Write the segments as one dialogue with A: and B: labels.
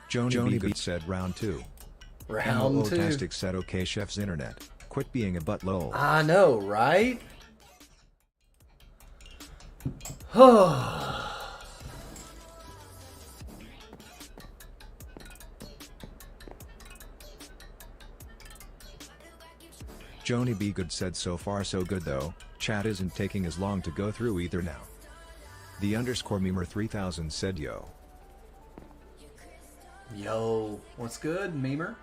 A: Joni B said round 2.
B: Round 2.
A: Tastic said okay chef's internet. Quit being a butt lol.
B: I know, right? Oh.
A: Joni B good said so far so good though, chat isn't taking as long to go through either now. The underscore memer 3000 said yo.
B: Yo, what's good, memer?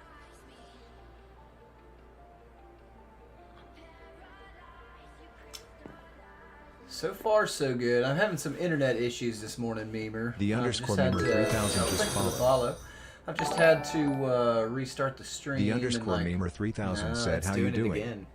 B: So far, so good. I'm having some internet issues this morning, memer.
A: The underscore memer 3000 just followed.
B: I've just had to restart the stream.
A: The underscore
B: and,
A: memer 3000 said how you doing?
B: Again.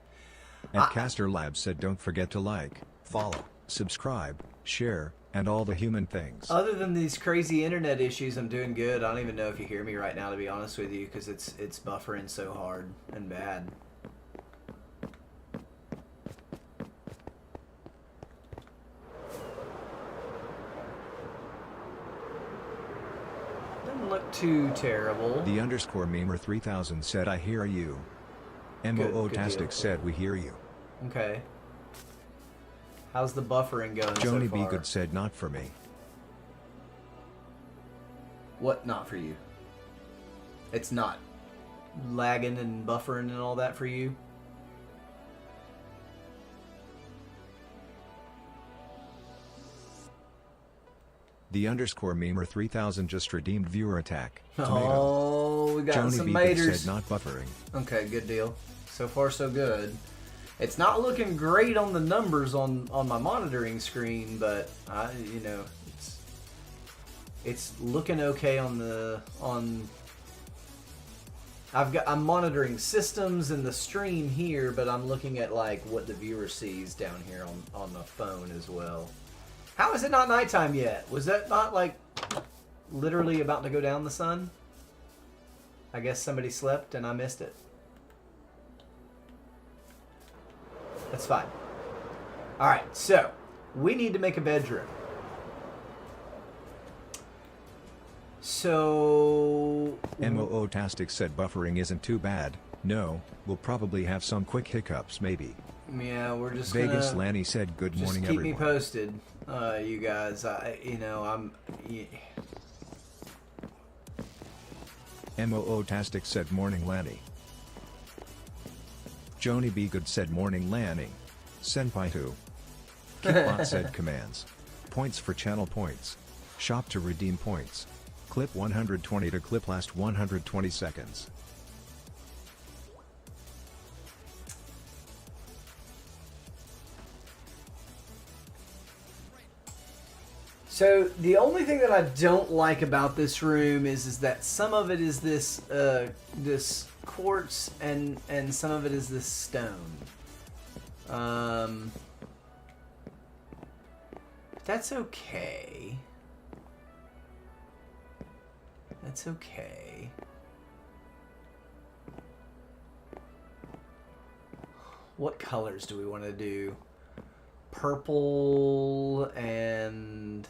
A: And Caster Labs said don't forget to like, follow, subscribe, share, and all the human things.
B: Other than these crazy internet issues, I'm doing good. I don't even know if you hear me right now, to be honest with you, because it's buffering so hard and bad. Doesn't look too terrible.
A: The underscore memer 3000 said I hear you. MOO-tastic said we hear you.
B: Okay. How's the buffering going so far?
A: Joni B good said not for me.
B: What not for you? It's not lagging and buffering and all that for you?
A: The underscore memer 3000 just redeemed viewer attack. Tomato.
B: Oh, we got
A: Joni
B: some
A: B
B: maters.
A: said not buffering.
B: Okay, good deal. So far, so good. It's not looking great on the numbers on my monitoring screen, but you know, it's looking okay on. I'm monitoring systems in the stream here, but I'm looking at like what the viewer sees down here on the phone as well. How is it not nighttime yet? Was that not like literally about to go down the sun? I guess somebody slept and I missed it. That's fine. Alright, so we need to make a bedroom. So
A: MOO-tastic said buffering isn't too bad. No, we'll probably have some quick hiccups maybe.
B: Yeah, we're just
A: Vegas Lanny said good morning
B: keep
A: everyone.
B: me posted, you guys.
A: MOO-tastic said morning Lanny. Joni B good said morning Lanny. Senpai 2. Kickbot said commands. Points for channel points. Shop to redeem points. Clip 120 to clip last 120 seconds.
B: So the only thing that I don't like about this room is that some of it is this this quartz and some of it is this stone. That's okay. That's okay. What colors do we want to do? Purple and...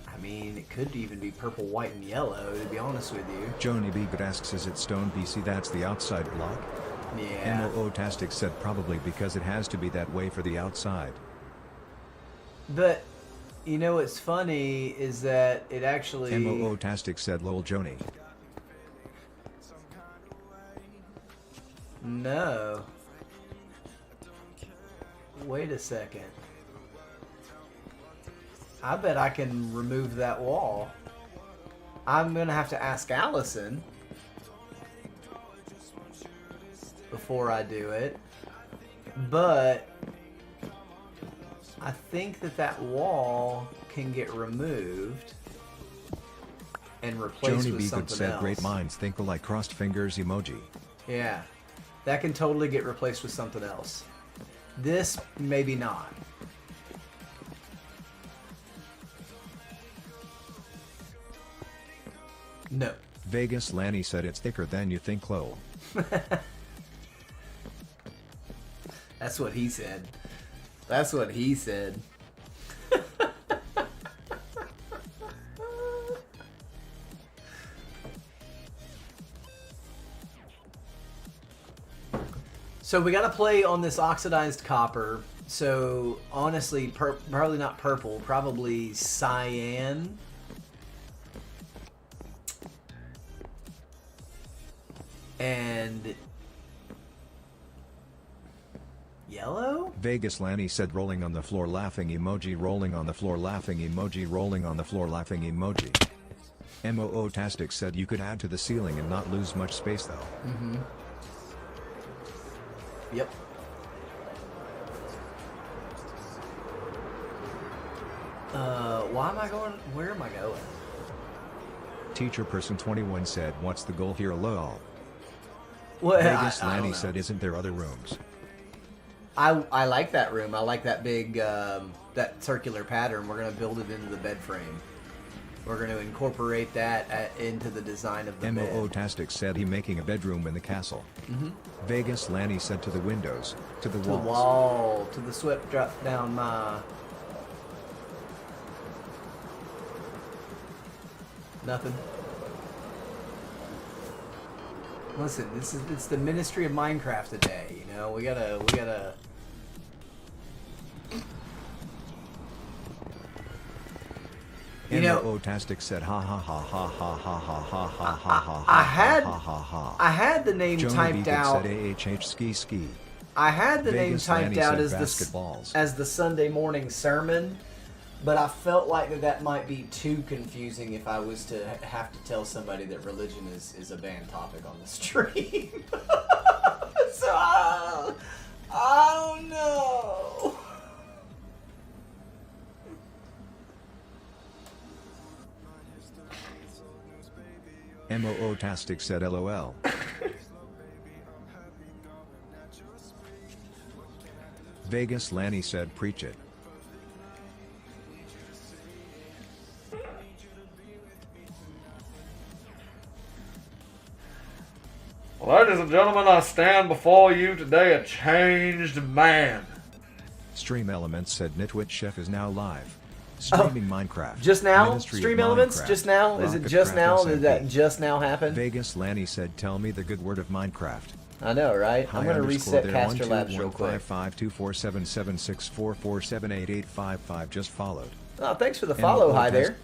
B: I mean, it could even be purple, white, and yellow, to be honest with you.
A: Joni B good asks is it stone BC that's the outside block?
B: Yeah.
A: MOO-tastic said probably because it has to be that way for the outside.
B: But, you know what's funny is that it actually...
A: MOO-tastic said lol Joni.
B: No. Wait a second. I bet I can remove that wall. I'm gonna have to ask Allison before I do it, but I think that wall can get removed and replaced
A: Joni
B: with
A: B
B: something
A: good said
B: else.
A: great minds think alike crossed fingers emoji.
B: Yeah, that can totally get replaced with something else. This, maybe not. No.
A: Vegas Lanny said it's thicker than you think lol.
B: That's what he said. That's what he said. So we gotta play on this oxidized copper. So honestly, probably not purple, probably cyan. And yellow?
A: Vegas Lanny said rolling on the floor laughing emoji, rolling on the floor laughing emoji, rolling on the floor laughing emoji. MOO-tastic said you could add to the ceiling and not lose much space though.
B: Mm-hmm. Yep. Why am I going? Where am I going?
A: Teacher person 21 said, "What's the goal here, lol?"
B: Well,
A: Vegas
B: I don't
A: Lanny
B: know.
A: said, "Isn't there other rooms?"
B: I like that room. I like that big, that circular pattern. We're gonna build it into the bed frame. We're gonna incorporate that into the design of the bed.
A: MOO-tastic said he making a bedroom in the castle.
B: Mm-hmm.
A: Vegas Lanny said to the windows, to the
B: To the
A: walls.
B: wall, to the swept drop down my. Nothing. Listen, it's the ministry of Minecraft today. You know, we gotta. You know,
A: MOO-tastic said, "Ha ha ha ha ha ha ha ha ha ha ha
B: I
A: ha ha ha."
B: I had the name
A: Jonah
B: typed
A: Beacon
B: out.
A: said, "AHH ski ski."
B: I had the
A: Vegas
B: name
A: Lanny
B: typed out
A: said
B: as
A: basketballs.
B: as the Sunday morning sermon, but I felt like that might be too confusing if I was to have to tell somebody that religion is a banned topic on the stream. So I don't know.
A: MOO-tastic said, "LOL." Vegas Lanny said, "Preach it."
C: Ladies and gentlemen, I stand before you today a changed man.
A: Stream Elements said, "Nitwit Chef is now live. Streaming Minecraft."
B: Just now?
A: Ministry of
B: Stream Elements?
A: Minecraft,
B: Just now? Is it just
A: Rocketcraft
B: now?
A: SMP.
B: Did that just now happen?
A: Vegas Lanny said, "Tell me the good word of Minecraft."
B: I know, right? I'm going to reset Caster Labs real quick.
A: 12155247764478855 just followed.
B: Oh, thanks for the follow.
A: MOO
B: Hi
A: test-
B: there.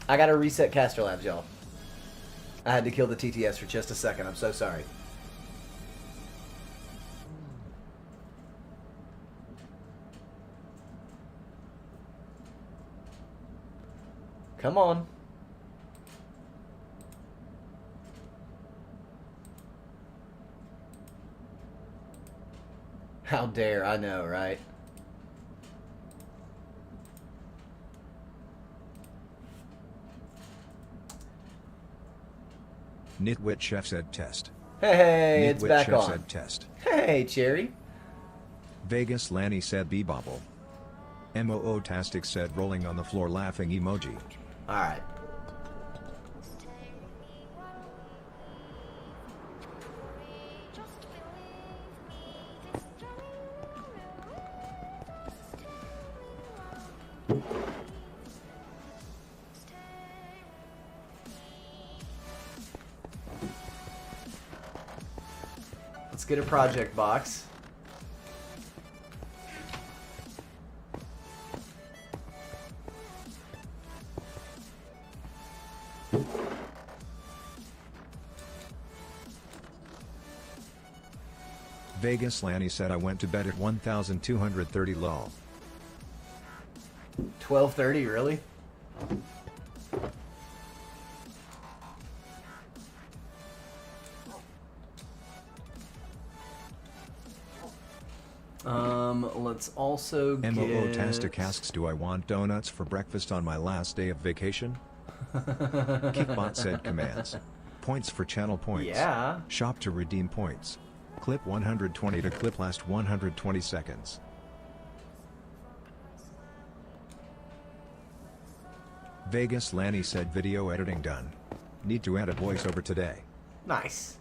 B: I got to reset Caster Labs, y'all. I had to kill the TTS for just a second. I'm so sorry. Come on. How dare, I know, right?
A: Nitwit Chef said test.
B: Hey, it's
A: Nitwit
B: back
A: Chef
B: on.
A: said test.
B: Hey, Cherry.
A: Vegas Lanny said bebobble. MOO-tastic said rolling on the floor laughing emoji.
B: Alright. Let's get a project box.
A: Vegas Lanny said, "I went to bed at 1230 lol."
B: 12:30, really? Let's also get...
A: MOO-tastic asks, "Do I want donuts for breakfast on my last day of vacation?" Kickbot said commands. Points for channel points.
B: Yeah.
A: Shop to redeem points. Clip 120 to clip last 120 seconds. Vegas Lanny said, "Video editing done. Need to add a voiceover today."
B: Nice.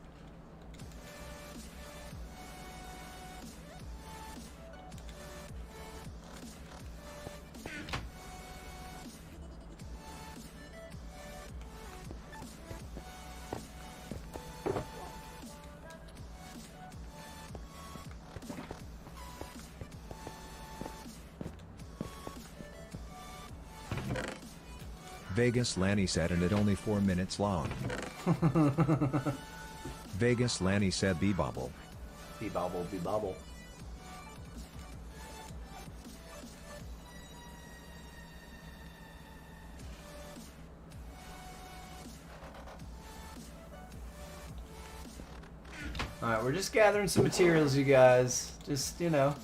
A: Vegas Lanny said, and it only 4 minutes long. Vegas Lanny said, be bobble.
B: Be bobble, be bobble. Alright, we're just gathering some materials, you guys. Just, you know.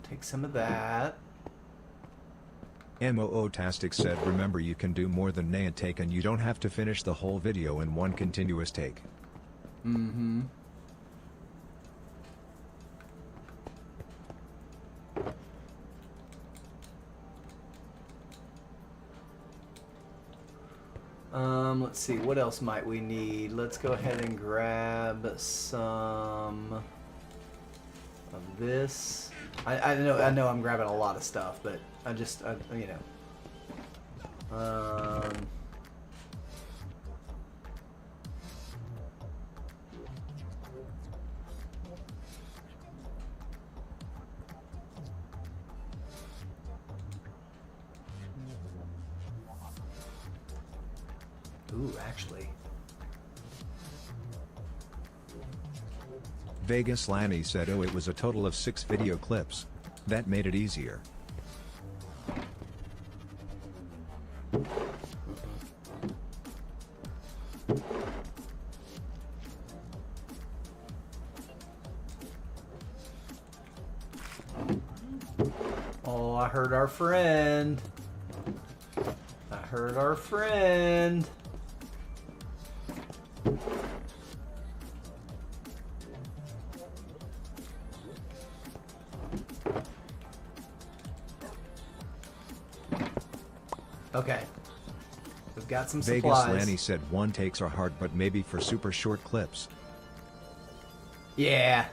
B: Take some of that.
A: MOO-tastic said, remember you can do more than nay and take, and you don't have to finish the whole video in one continuous take.
B: Mm-hmm. Let's see, what else might we need? Let's go ahead and grab some of this. I know I'm grabbing a lot of stuff, but you know. Ooh, actually.
A: Vegas Lanny said, oh, it was a total of 6 video clips. That made it easier.
B: Oh, I heard our friend. I heard our friend. Okay. We've got some supplies.
A: Vegas Lanny said, one takes are hard, but maybe for super short clips.
B: Yeah.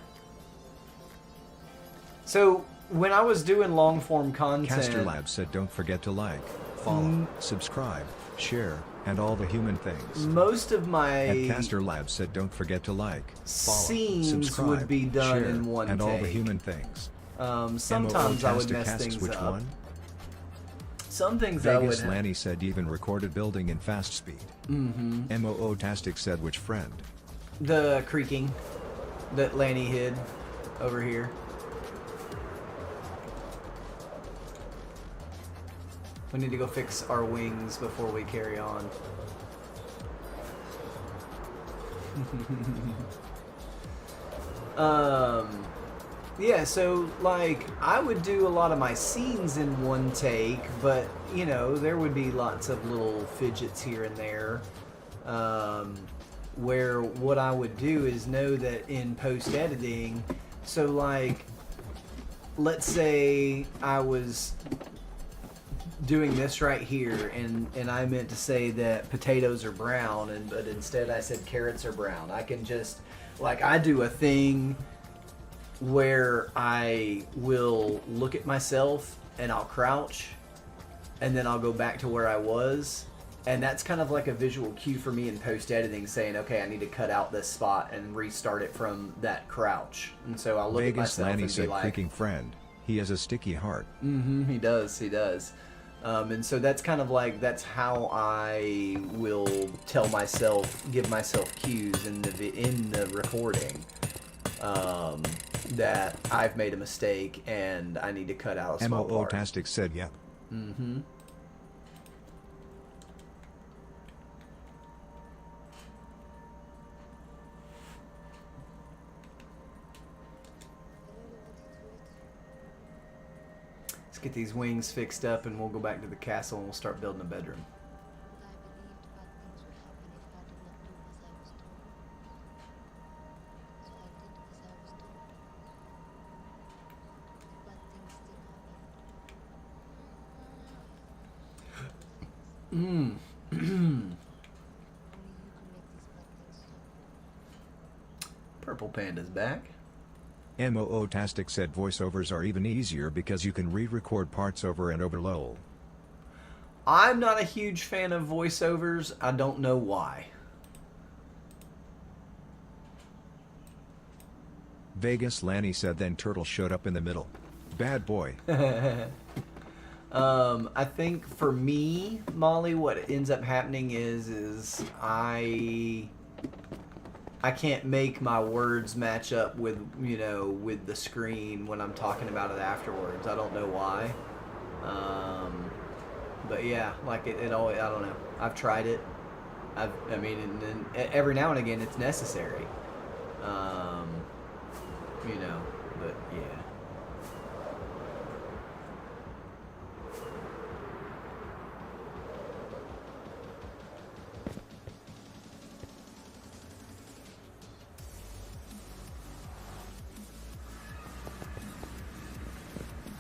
B: So, when I was doing long form content...
A: Caster Lab said, don't forget to like, follow, subscribe, share, and all the human things.
B: Most of my...
A: And Caster Lab said, don't forget to like, follow,
B: scenes
A: subscribe,
B: would be done
A: share,
B: in one
A: and
B: take.
A: all the human things.
B: Sometimes I would mess
A: MOO-tastic
B: things
A: which
B: up.
A: one?
B: Some things I would...
A: Vegas Lanny said, even recorded building in fast speed.
B: Mm-hmm.
A: MOO-tastic said, which friend?
B: The creaking that Lanny hid over here. We need to go fix our wings before we carry on. Yeah, so, like, I would do a lot of my scenes in one take, but, you know, there would be lots of little fidgets here and there. Where what I would do is know that in post-editing, so, like, let's say I was doing this right here, and I meant to say that potatoes are brown, but instead I said carrots are brown. I can just, like, I do a thing where I will look at myself and I'll crouch, and then I'll go back to where I was, and that's kind of like a visual cue for me in post-editing, saying, okay, I need to cut out this spot and restart it from that crouch. And so I'll look
A: Vegas
B: at myself
A: Lanny
B: and
A: said,
B: be like,
A: freaking friend, he has a sticky heart.
B: mm-hmm, he does. And so that's kind of like, that's how I will tell myself, give myself cues in the recording, that I've made a mistake and I need to cut out a small part.
A: MOO-tastic said, yep.
B: Mm-hmm. Let's get these wings fixed up and we'll go back to the castle and we'll start building a bedroom. Purple Panda's back.
A: Mootastic said voiceovers are even easier because you can re-record parts over and over lol.
B: I'm not a huge fan of voiceovers. I don't know why.
A: Vegas Lanny said then Turtle showed up in the middle. Bad boy.
B: I think for me, Molly, what ends up happening is I can't make my words match up with, you know, with the screen when I'm talking about it afterwards. I don't know why. But yeah, like it always, I don't know. I've tried it. I mean, and every now and again it's necessary. You know, but yeah.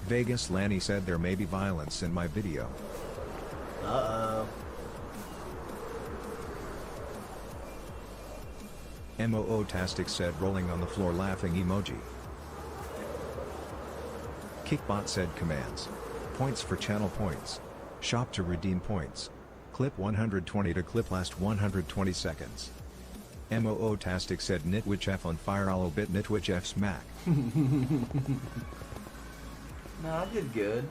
A: Vegas Lanny said there may be violence in my video.
B: Uh-oh.
A: Mootastic said rolling on the floor laughing emoji. Kickbot said commands. Points for channel points. Shop to redeem points. Clip 120 to clip last 120 seconds. Mootastic said Nitwitch F on fire all bit Nitwitch F smack.
B: No, I did good.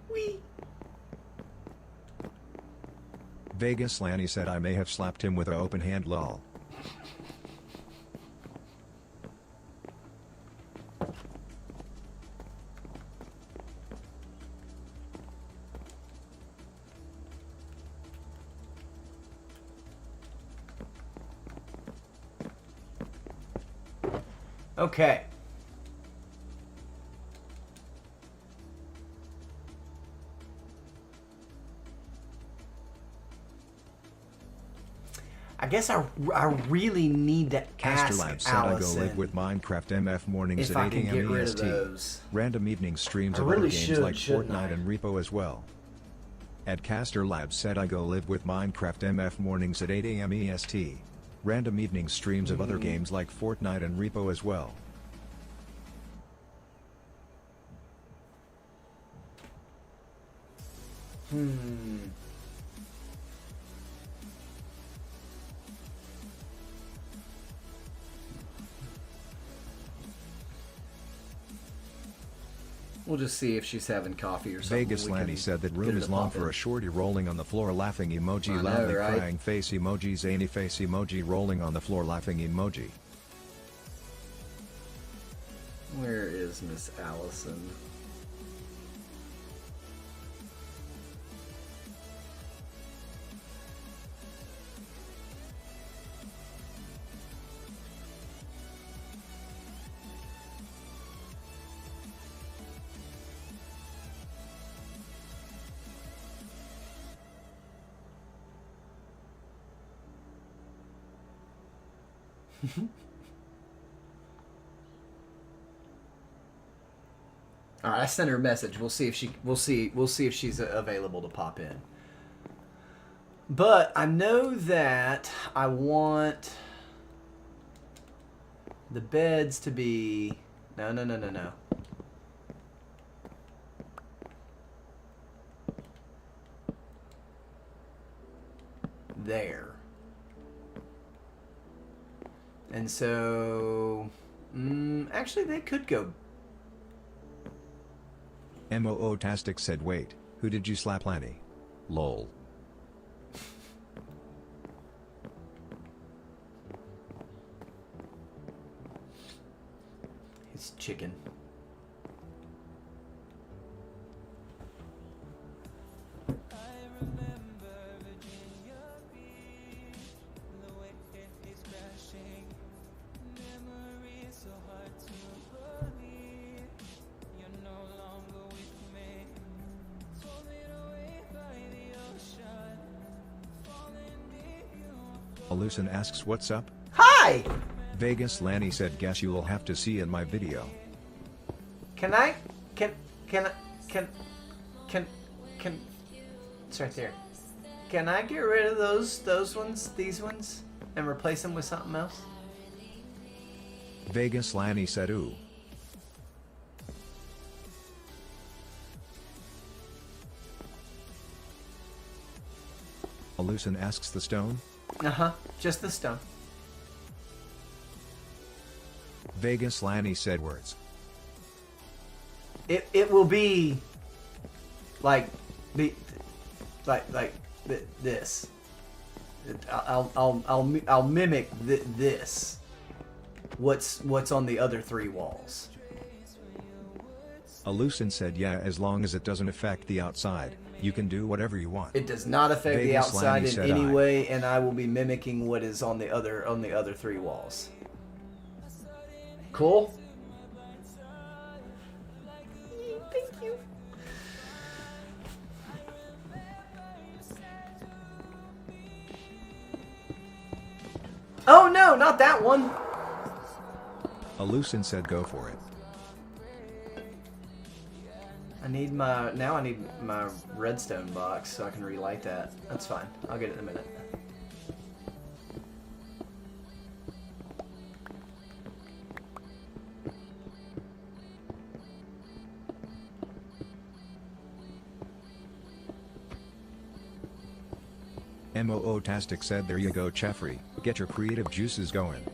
B: Wee.
A: Vegas Lanny said I may have slapped him with a open hand lol.
B: Okay. I guess I really need to
A: Caster
B: ask
A: Lab said I go
B: Allison
A: live with Minecraft MF mornings
B: if
A: at
B: I
A: 8
B: can get
A: a.m.
B: rid of
A: EST.
B: those.
A: Random evening streams
B: I
A: of other
B: really
A: games
B: should,
A: like
B: shouldn't
A: Fortnite
B: I?
A: and Repo as well. At Caster Lab said I go live with Minecraft MF mornings at 8 a.m. EST. Random evening streams of other games like Fortnite and Repo as well.
B: We'll just see if she's having coffee or something.
A: Vegas
B: We
A: Lanny
B: can
A: said that
B: get
A: room
B: her
A: is
B: to
A: long
B: pop
A: for
B: in.
A: a shorty rolling on the floor laughing emoji,
B: I know,
A: loudly
B: right?
A: crying face emoji, zany face emoji, rolling on the floor laughing emoji.
B: Where is Miss Allison? All right, I sent her a message. We'll see if she's available to pop in. But I know that I want the beds to be no. There. And so actually they could go.
A: Mootastic said wait, who did you slap Lanny? Lol.
B: His chicken.
A: Alucin asks what's up?
B: Hi!
A: Vegas Lanny said guess you will have to see in my video.
B: Can it's right there. Can I get rid of these ones, and replace them with something else?
A: Vegas Lanny said ooh. Alucin asks the stone?
B: Uh-huh, just the stone.
A: Vegas Lanny said words.
B: It will be like this. I'll mimic this. What's on the other 3 walls.
A: Alucin said yeah, as long as it doesn't affect the outside, you can do whatever you want.
B: It does not affect the
A: Vegas
B: outside
A: Lanny
B: in
A: said
B: any
A: I.
B: way, and I will be mimicking what is on the other 3 walls. Cool. Thank you. Oh no, not that one.
A: Alucin said go for it.
B: I need my redstone box so I can relight that. That's fine. I'll get it in a minute.
A: Moo-tastic said there you go Cheffrey, get your creative juices going.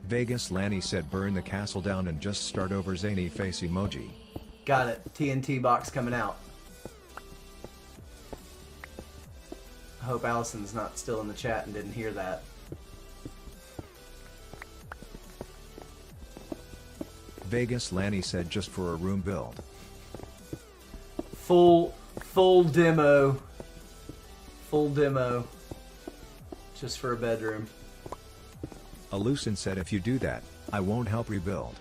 A: Vegas Lanny said burn the castle down and just start over zany face emoji.
B: Got it. TNT box coming out. I hope Allison's not still in the chat and didn't hear that.
A: Vegas Lanny said just for a room build.
B: Full demo. Full demo. Just for a bedroom.
A: Alucin said if you do that, I won't help rebuild.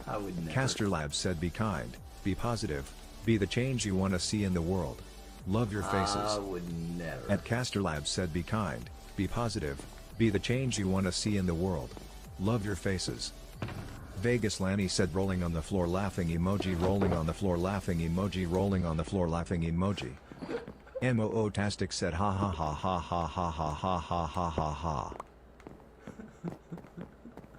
B: I would never.
A: Caster Labs said be kind, be positive, be the change you want to see in the world. Love your faces.
B: I would never.
A: At Caster Labs said be kind, be positive, be the change you want to see in the world. Love your faces. Vegas Lanny said rolling on the floor laughing emoji, rolling on the floor laughing emoji, rolling on the floor laughing emoji. Moo-tastic said ha ha ha ha ha ha ha ha ha ha ha ha.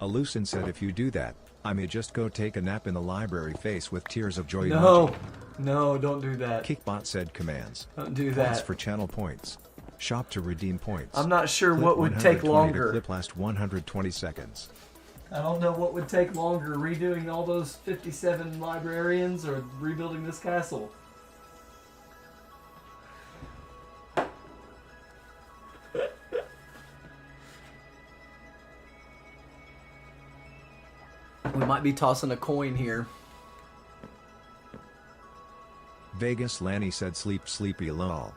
A: Alucin said if you do that, I may just go take a nap in the library face with tears of joy emoji.
B: No, don't do that.
A: Kickbot said commands.
B: Don't do
A: Points
B: that.
A: for channel points. Shop to redeem points.
B: I'm not sure
A: Clip
B: what would take
A: 120 to
B: longer.
A: clip last 120 seconds.
B: I don't know what would take longer, redoing all those 57 librarians or rebuilding this castle. We might be tossing a coin here.
A: Vegas Lanny said sleep sleepy lol.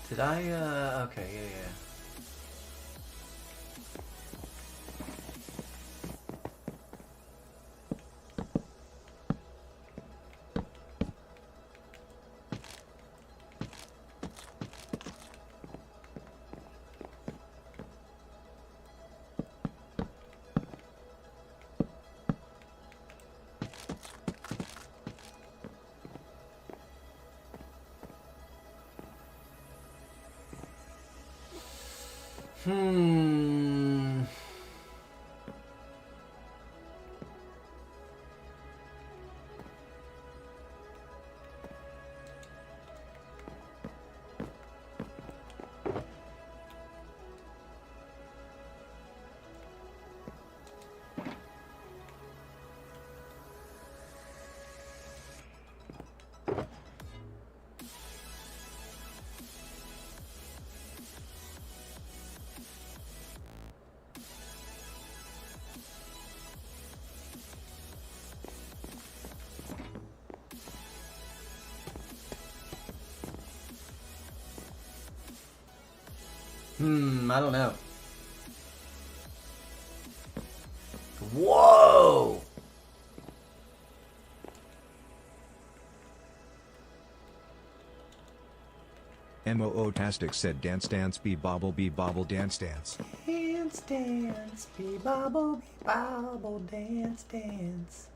B: Did I, okay, yeah. I don't know. Whoa!
A: Moo-tastic said dance dance be bobble dance dance.
B: Dance, dance, be bobble, dance, dance.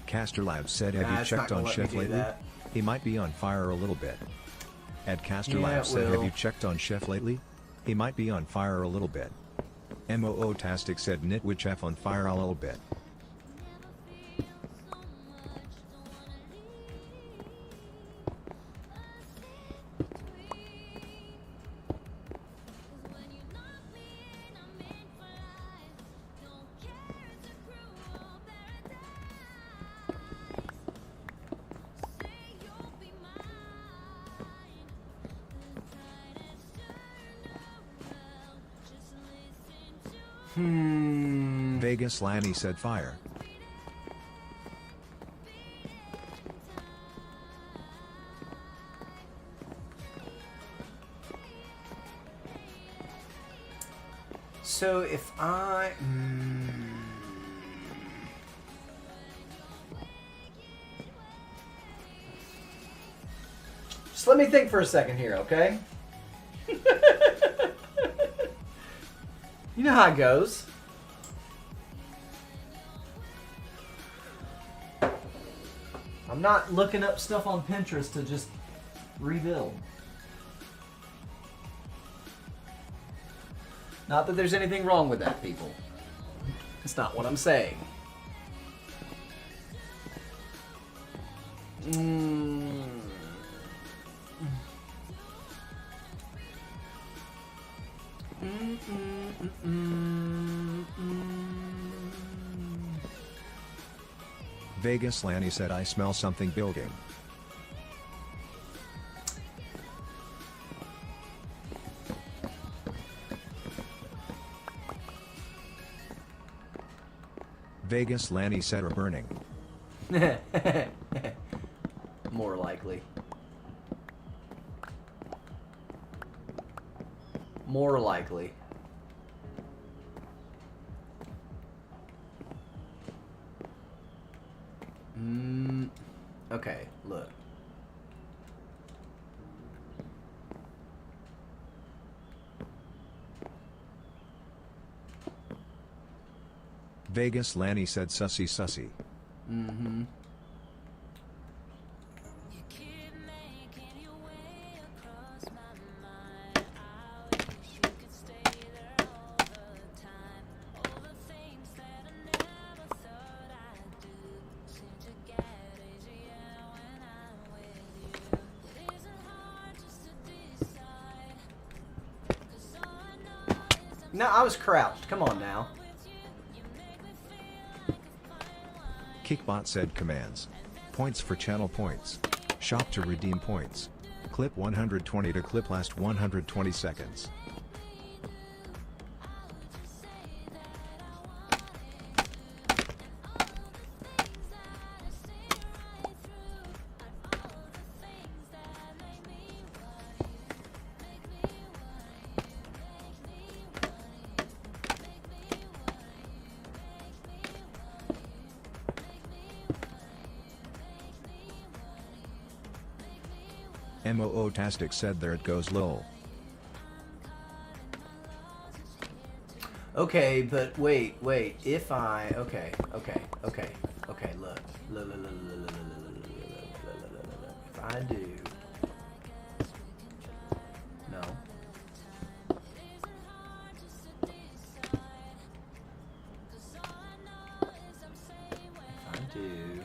A: Caster Labs said, have you
B: it's
A: checked
B: not
A: on
B: gonna let me
A: Chef
B: do
A: lately?
B: that.
A: He might be on fire a little bit. Ed Caster
B: Yeah,
A: Labs
B: it
A: said, have
B: will.
A: you checked on Chef lately? He might be on fire a little bit. Moo-tastic said, Nitwit Chef on fire a little bit. Vegas Lanny said fire.
B: So if I... Just let me think for a second here, okay? You know how it goes. I'm not looking up stuff on Pinterest to just rebuild. Not that there's anything wrong with that, people. That's not what I'm saying.
A: Vegas Lanny said, I smell something building. Vegas Lanny said, are burning.
B: More likely. More likely. Okay, look.
A: Vegas Lanny said, sussy sussy.
B: Mm-hmm. No, I was crouched. Come on now.
A: Kickbot said commands. Points for channel points. Shop to redeem points. Clip 120 to clip last 120 seconds. Moo-tastic said there it goes lol.
B: Okay, but wait. If I okay, look. If I do no. If I do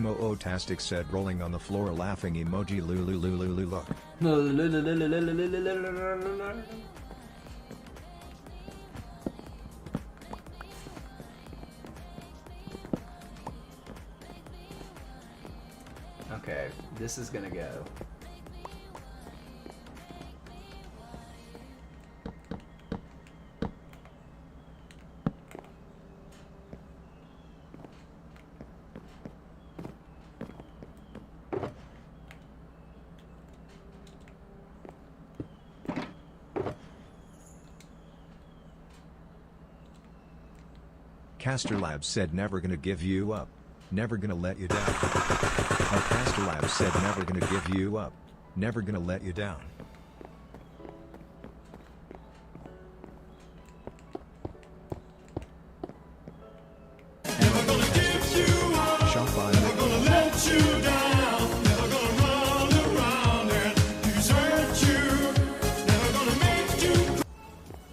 A: Moo-tastic said rolling on the floor laughing emoji lulu look.
B: Okay, this is gonna go.
A: Caster Labs said never gonna give you up. Never gonna let you down. Our Caster Labs said never gonna give you up. Never gonna let you down.
D: Never gonna give you up.
A: Shop by
D: Never gonna let you down. Never gonna run around and desert you. Never gonna make you.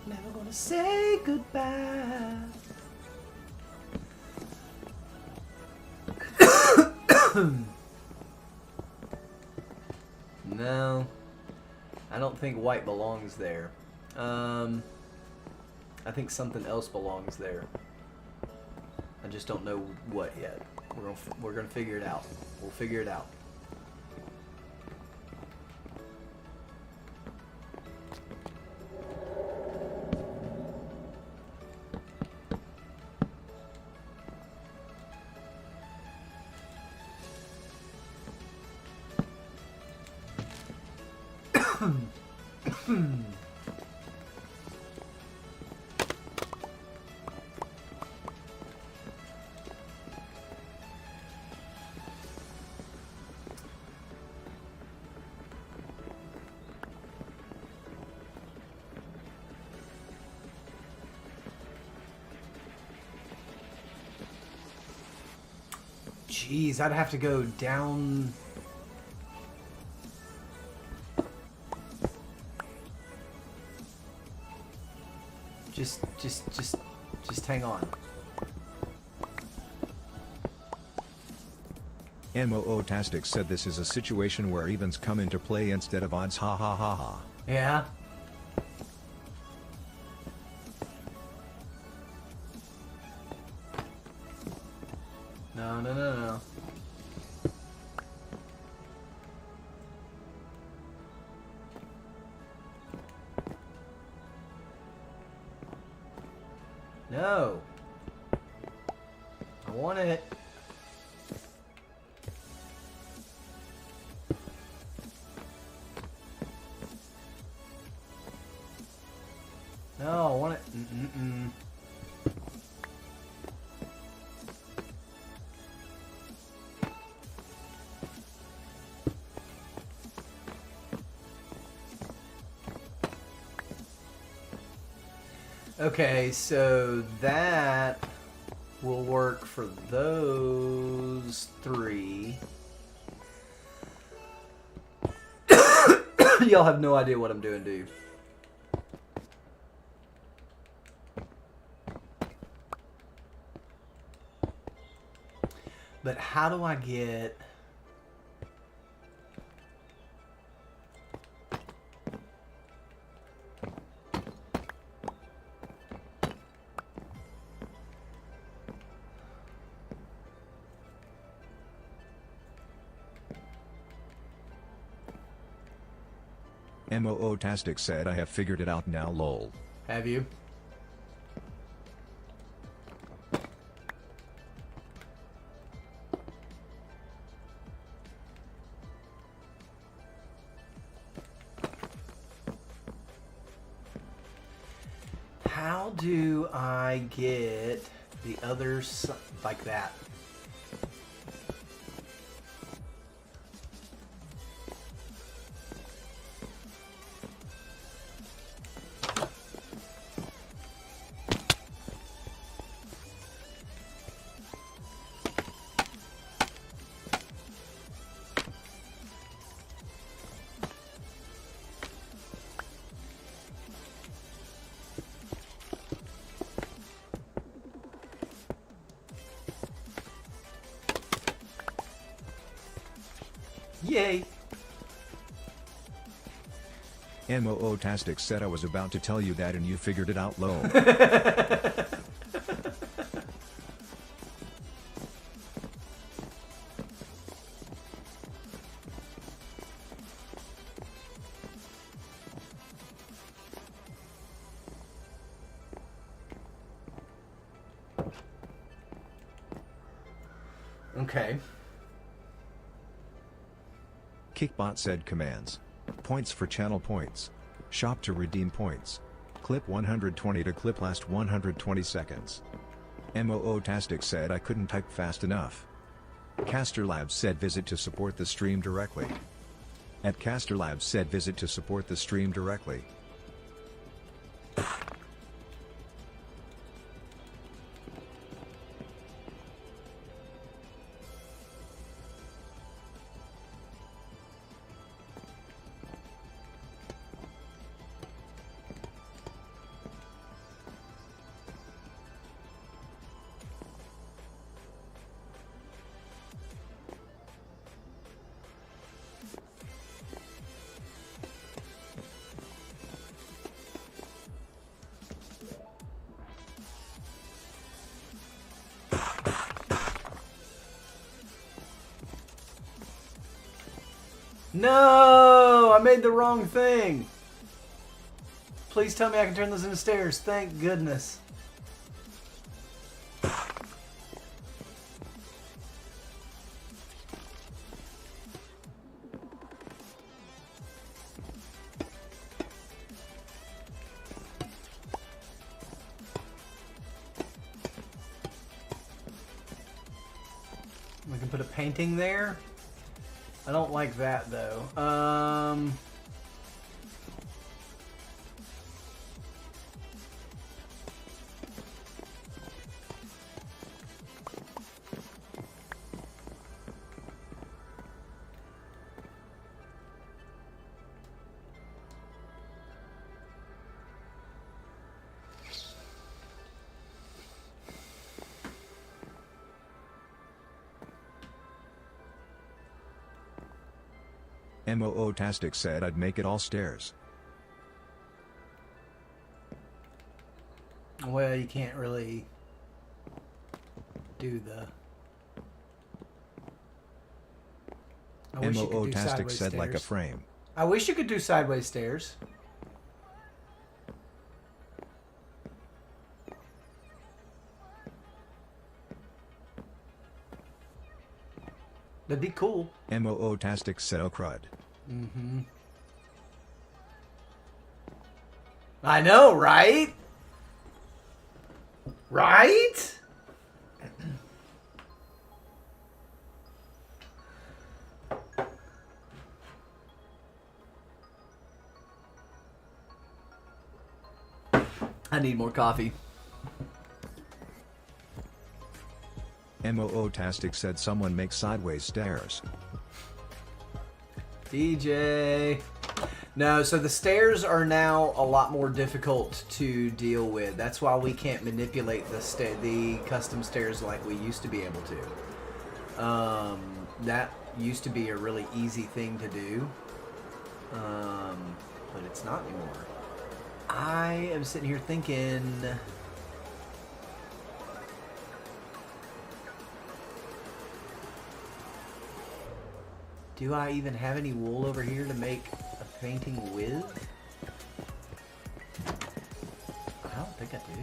B: Never gonna say goodbye. No, I don't think white belongs there. I think something else belongs there. I just don't know what yet. We're gonna figure it out. We'll figure it out. Jeez, I'd have to go down. Just hang on.
A: Moo-tastic said this is a situation where evens come into play instead of odds ha ha ha ha.
B: Yeah. No. No. I want it. No, I want it. Okay, so that will work for those three. Y'all have no idea what I'm doing, do you? But how do I get...
A: MOO-tastic said I have figured it out now lol.
B: Have you? How do I get the others like that? Yay!
A: MOO-tastic said I was about to tell you that and you figured it out lol.
B: Okay.
A: Kickbot said commands. Points for channel points. Shop to redeem points. Clip 120 to clip last 120 seconds. MOO-tastic said I couldn't type fast enough. Caster Labs said visit to support the stream directly. At Caster Labs said visit to support the stream directly.
B: No! I made the wrong thing! Please tell me I can turn those into stairs. Thank goodness. We can put a painting there. I don't like that though.
A: MOO-tastic said I'd make it all stairs.
B: Well, you can't really do the... I wish you could do
A: MOO-tastic
B: sideways
A: said like a
B: stairs.
A: frame.
B: I wish you could do sideways stairs. That'd be cool.
A: MOO-tastic said oh crud.
B: Mm-hmm. I know, right? Right? I need more coffee.
A: MOO-tastic said someone make sideways stairs.
B: DJ. No, so the stairs are now a lot more difficult to deal with. That's why we can't manipulate the custom stairs like we used to be able to. That used to be a really easy thing to do, but it's not anymore. I am sitting here thinking... Do I even have any wool over here to make a painting with? I don't think I do.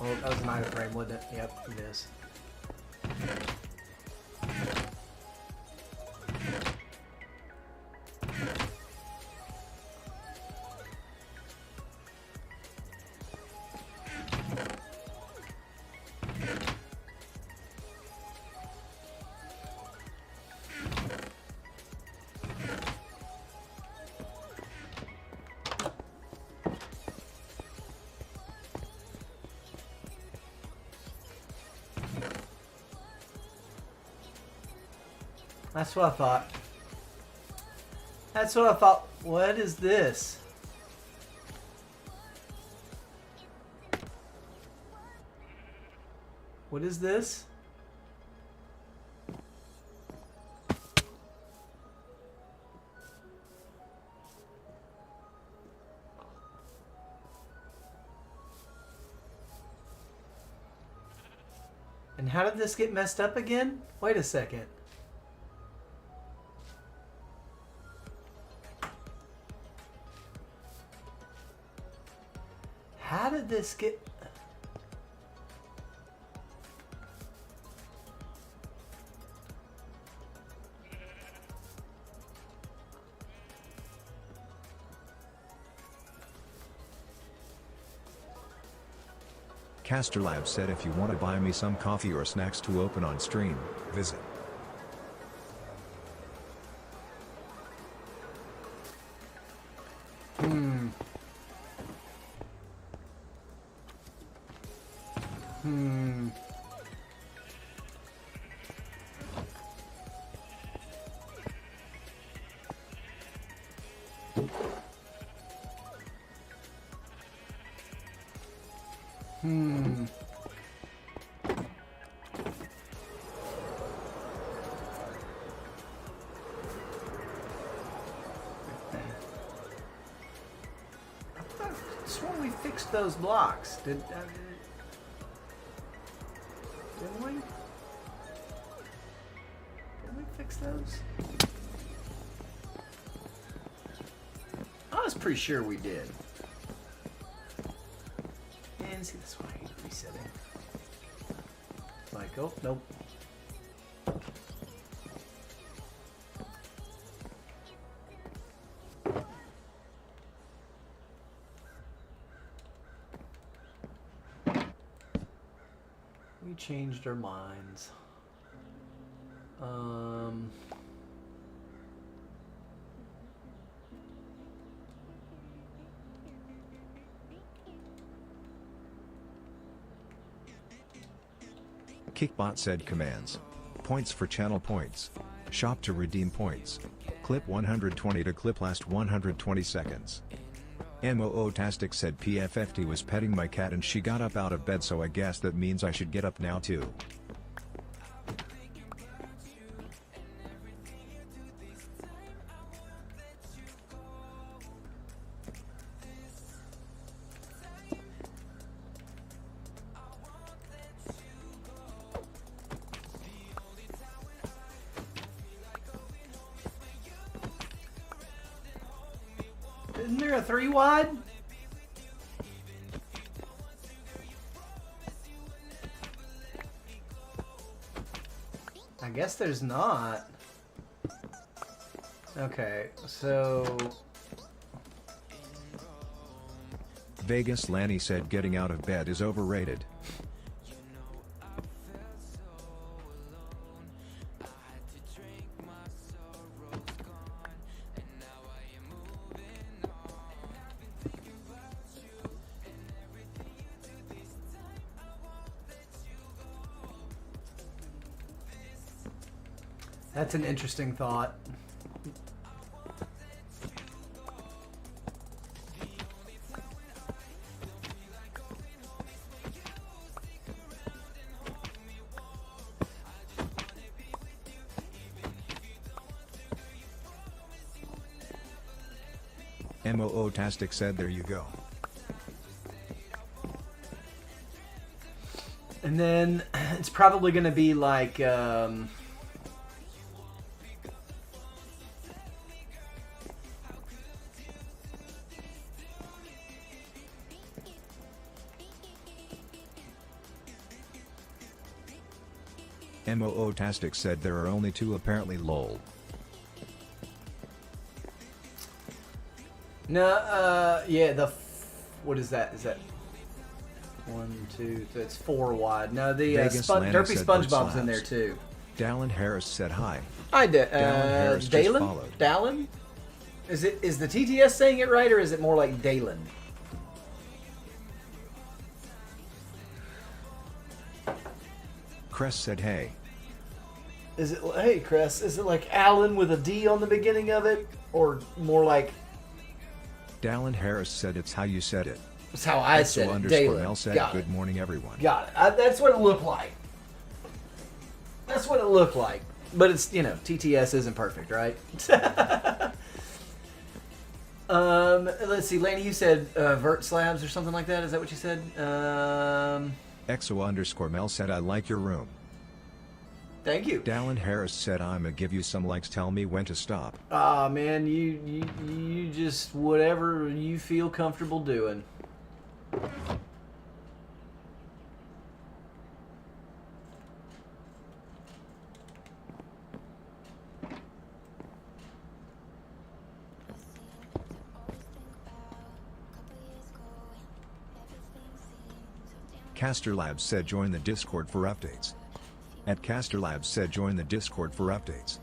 B: Oh, that was an item frame, wasn't it? Yep, it is. That's what I thought. That's what I thought. What is this? What is this? And how did this get messed up again? Wait a second. How did this get...
A: Caster Lab said if you want to buy me some coffee or snacks to open on stream, visit.
B: I swore we fixed those blocks. Didn't we? Did we fix those? I was pretty sure we did. And see, that's why I hate resetting. Like, oh, nope. We changed our minds.
A: Kickbot said commands. Points for channel points. Shop to redeem points. Clip 120 to clip last 120 seconds. MOO-tastic said PFFT was petting my cat and she got up out of bed, so I guess that means I should get up now too.
B: Isn't there a 3-wide? I guess there's not. Okay, so...
A: Vegas Lanny said getting out of bed is overrated.
B: That's an interesting thought.
A: Mootastic said there you go.
B: And then it's probably going to be like...
A: Mootastic said there are only 2 apparently lol.
B: No, yeah, what is that? Is that 1, 2, that's 4 wide. No, the
A: Vegas Lanny
B: Derpy
A: said bird
B: SpongeBob's in
A: slabs.
B: there too.
A: Dallin Harris said hi.
B: Hi,
A: Dallin Harris just
B: Dalen?
A: followed.
B: Dallin? Is the TTS saying it right, or is it more like Dalen?
A: Cress said hey.
B: Is it, hey, Chris, is it like Alan with a D on the beginning of it? Or more like...
A: Dallin Harris said it's how you said it.
B: That's how I
A: So
B: said it.
A: underscore
B: Dalen.
A: Mel said
B: Got
A: good
B: it.
A: morning everyone.
B: Got it. That's what it looked like. That's what it looked like. But it's, you know, TTS isn't perfect, right? Let's see, Laney, you said vert slabs or something like that. Is that what you said?
A: Exo underscore Mel said I like your room.
B: Thank you.
A: Dallin Harris said I'ma give you some likes, tell me when to stop.
B: Ah, man, you just whatever you feel comfortable doing.
A: Caster Labs said join the Discord for updates. At Caster Labs said join the Discord for updates.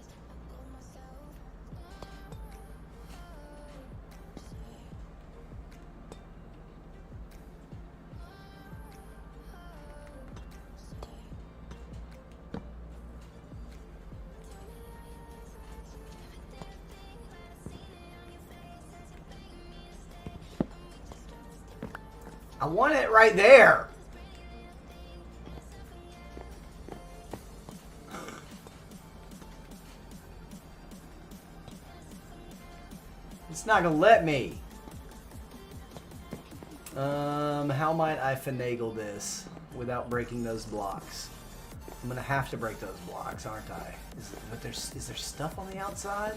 B: I want it right there. It's not gonna let me. How might I finagle this without breaking those blocks? I'm gonna have to break those blocks, aren't I? Is there stuff on the outside?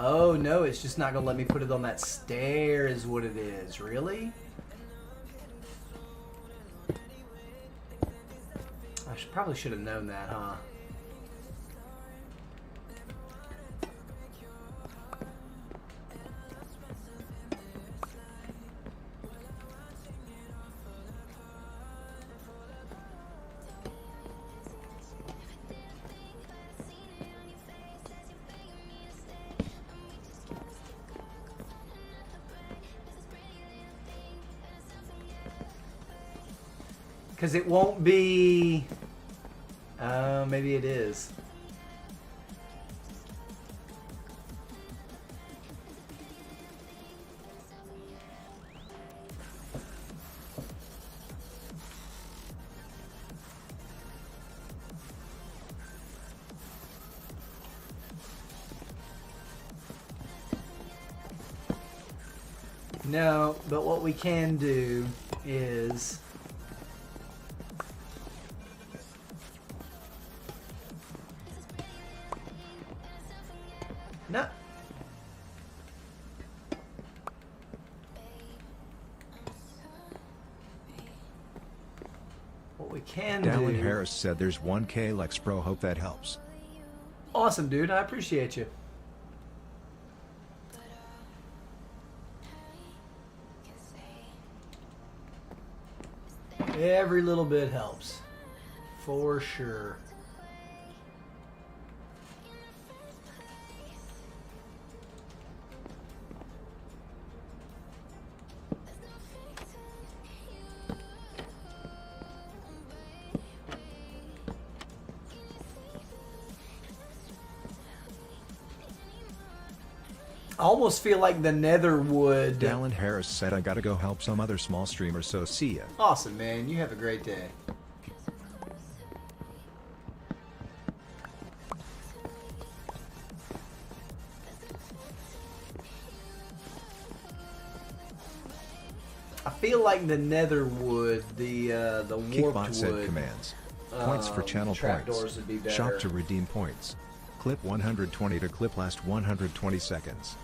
B: Oh no, it's just not gonna let me put it on that stair is what it is. Really? Probably should have known that, huh? Because it won't be... maybe it is. No, but what we can do is... No. What we can
A: Dallin
B: do...
A: Harris said there's 1K Lex Pro, hope that helps.
B: Awesome, dude. I appreciate you. Every little bit helps. For sure. I almost feel like the nether would.
A: Dallin Harris said I gotta go help some other small streamers, so see ya.
B: Awesome, man. You have a great day. I feel like the nether wood, the warped
A: Kickbot said
B: wood.
A: commands. Points for channel
B: trapdoors
A: points.
B: would be better.
A: Shop to redeem points. Clip 120 to clip last 120 seconds.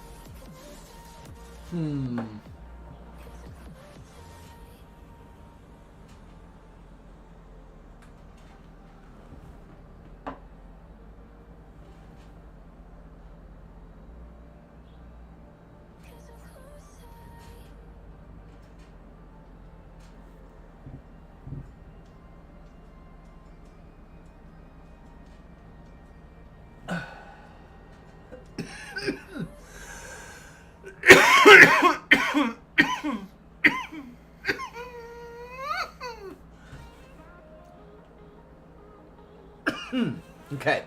B: Okay.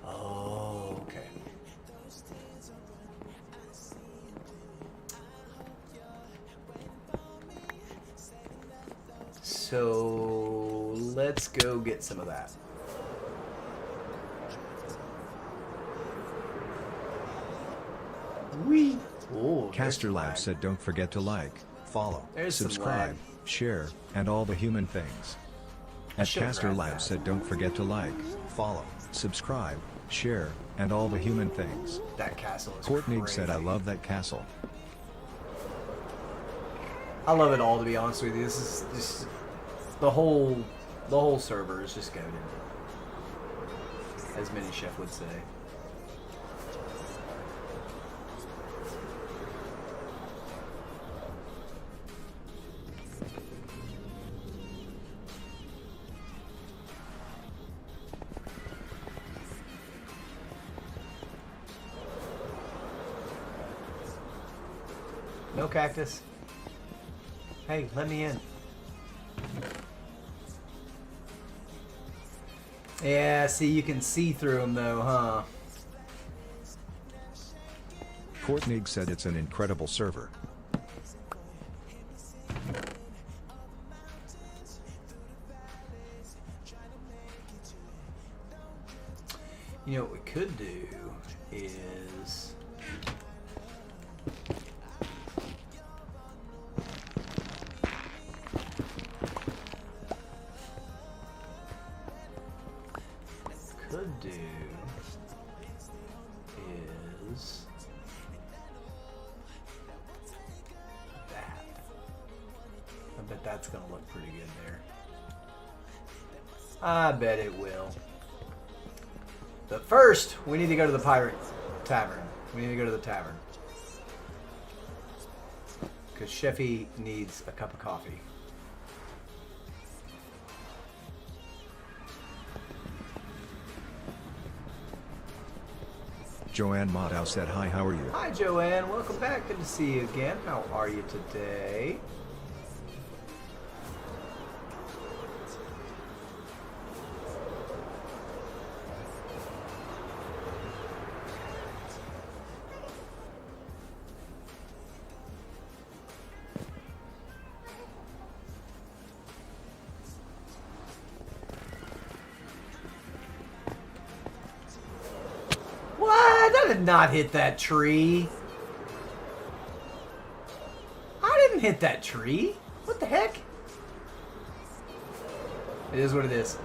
B: Oh, okay. So let's go get some of that. Wee. Oh,
A: Caster Lab said don't forget to like, follow,
B: There's some
A: subscribe,
B: lag.
A: share, and all the human things. At
B: should
A: Caster
B: grab
A: Lab
B: that.
A: said don't forget to like, follow, subscribe, share, and all the human things.
B: That castle is
A: Courtney
B: crazy.
A: said I love that castle.
B: I love it all, to be honest with you. This is just the whole server is just goated, as many chef would say. No cactus. Hey, let me in. Yeah, see, you can see through them though, huh?
A: Courtney said it's an incredible server.
B: You know what we could do is that. I bet that's gonna look pretty good there. I bet it will. But first, we need to go to the Pirate Tavern. We need to go to the tavern. Because Sheffy needs a cup of coffee.
A: Joanne Modow said hi, how are you?
B: Hi, Joanne. Welcome back. Good to see you again. How are you today? What? I did not hit that tree. I didn't hit that tree. What the heck? It is what it is.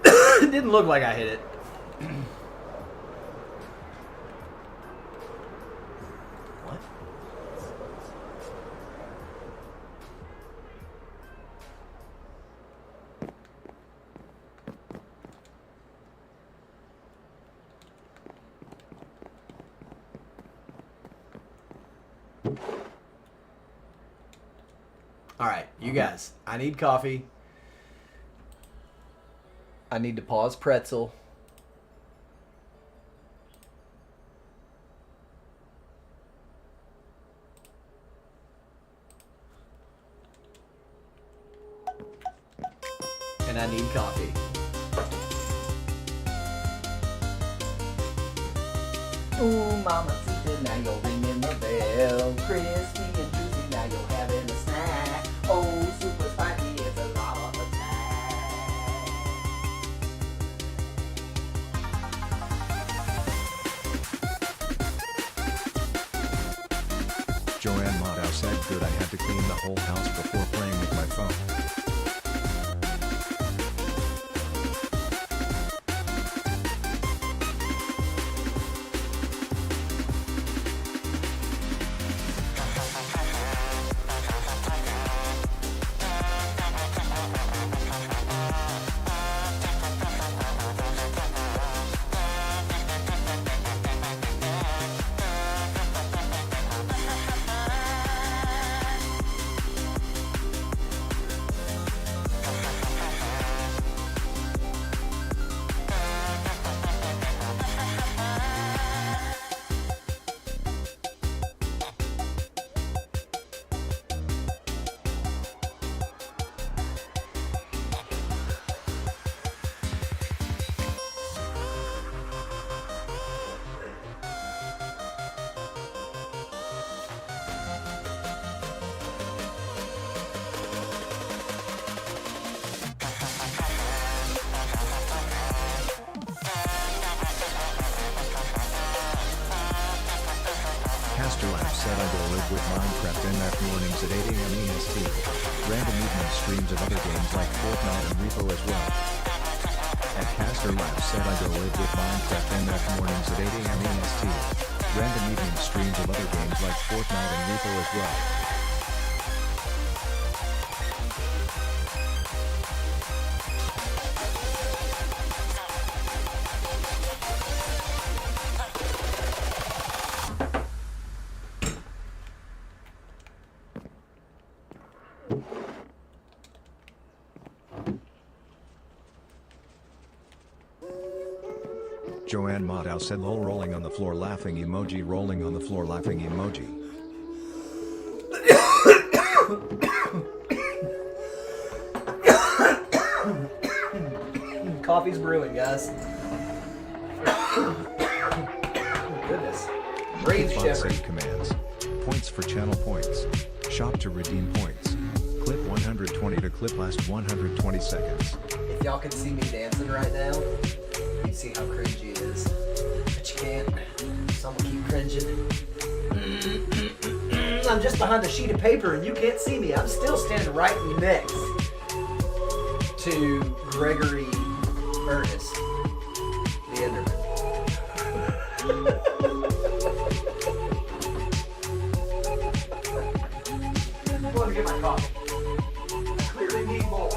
B: It didn't look like I hit it. What? All right, you guys, I need coffee. I need to pause pretzel. and I need coffee. Ooh, Mama Tita, now you're ringing the bell. Crispy and juicy, now you're having a snack. Oh, super spicy, it's a lava attack.
A: Joanne Motto said good, I had to clean the whole house before playing with my phone. Casterlab said I go live with Minecraft MF mornings at 8 AM EST. Random evening streams of other games like Fortnite and Repo as well. And Casterlab said I go live with Minecraft MF mornings at 8 AM EST. Random evening streams of other games like Fortnite and Repo as well. Joanne Motto said lol rolling on the floor laughing emoji rolling on the floor laughing emoji.
B: Coffee's brewing, guys. Goodness. Breathe,
A: Bot
B: Shepard.
A: save commands. Points for channel points. Shop to redeem points. Clip 120 to clip last 120 seconds.
B: If y'all can see me dancing right now, you see how cringy it is. But you can't, so I'm gonna keep cringing. I'm just behind a sheet of paper and you can't see me. I'm still standing right next to Gregory Ernest, the Enderman. I'm going to get my coffee. I clearly need more.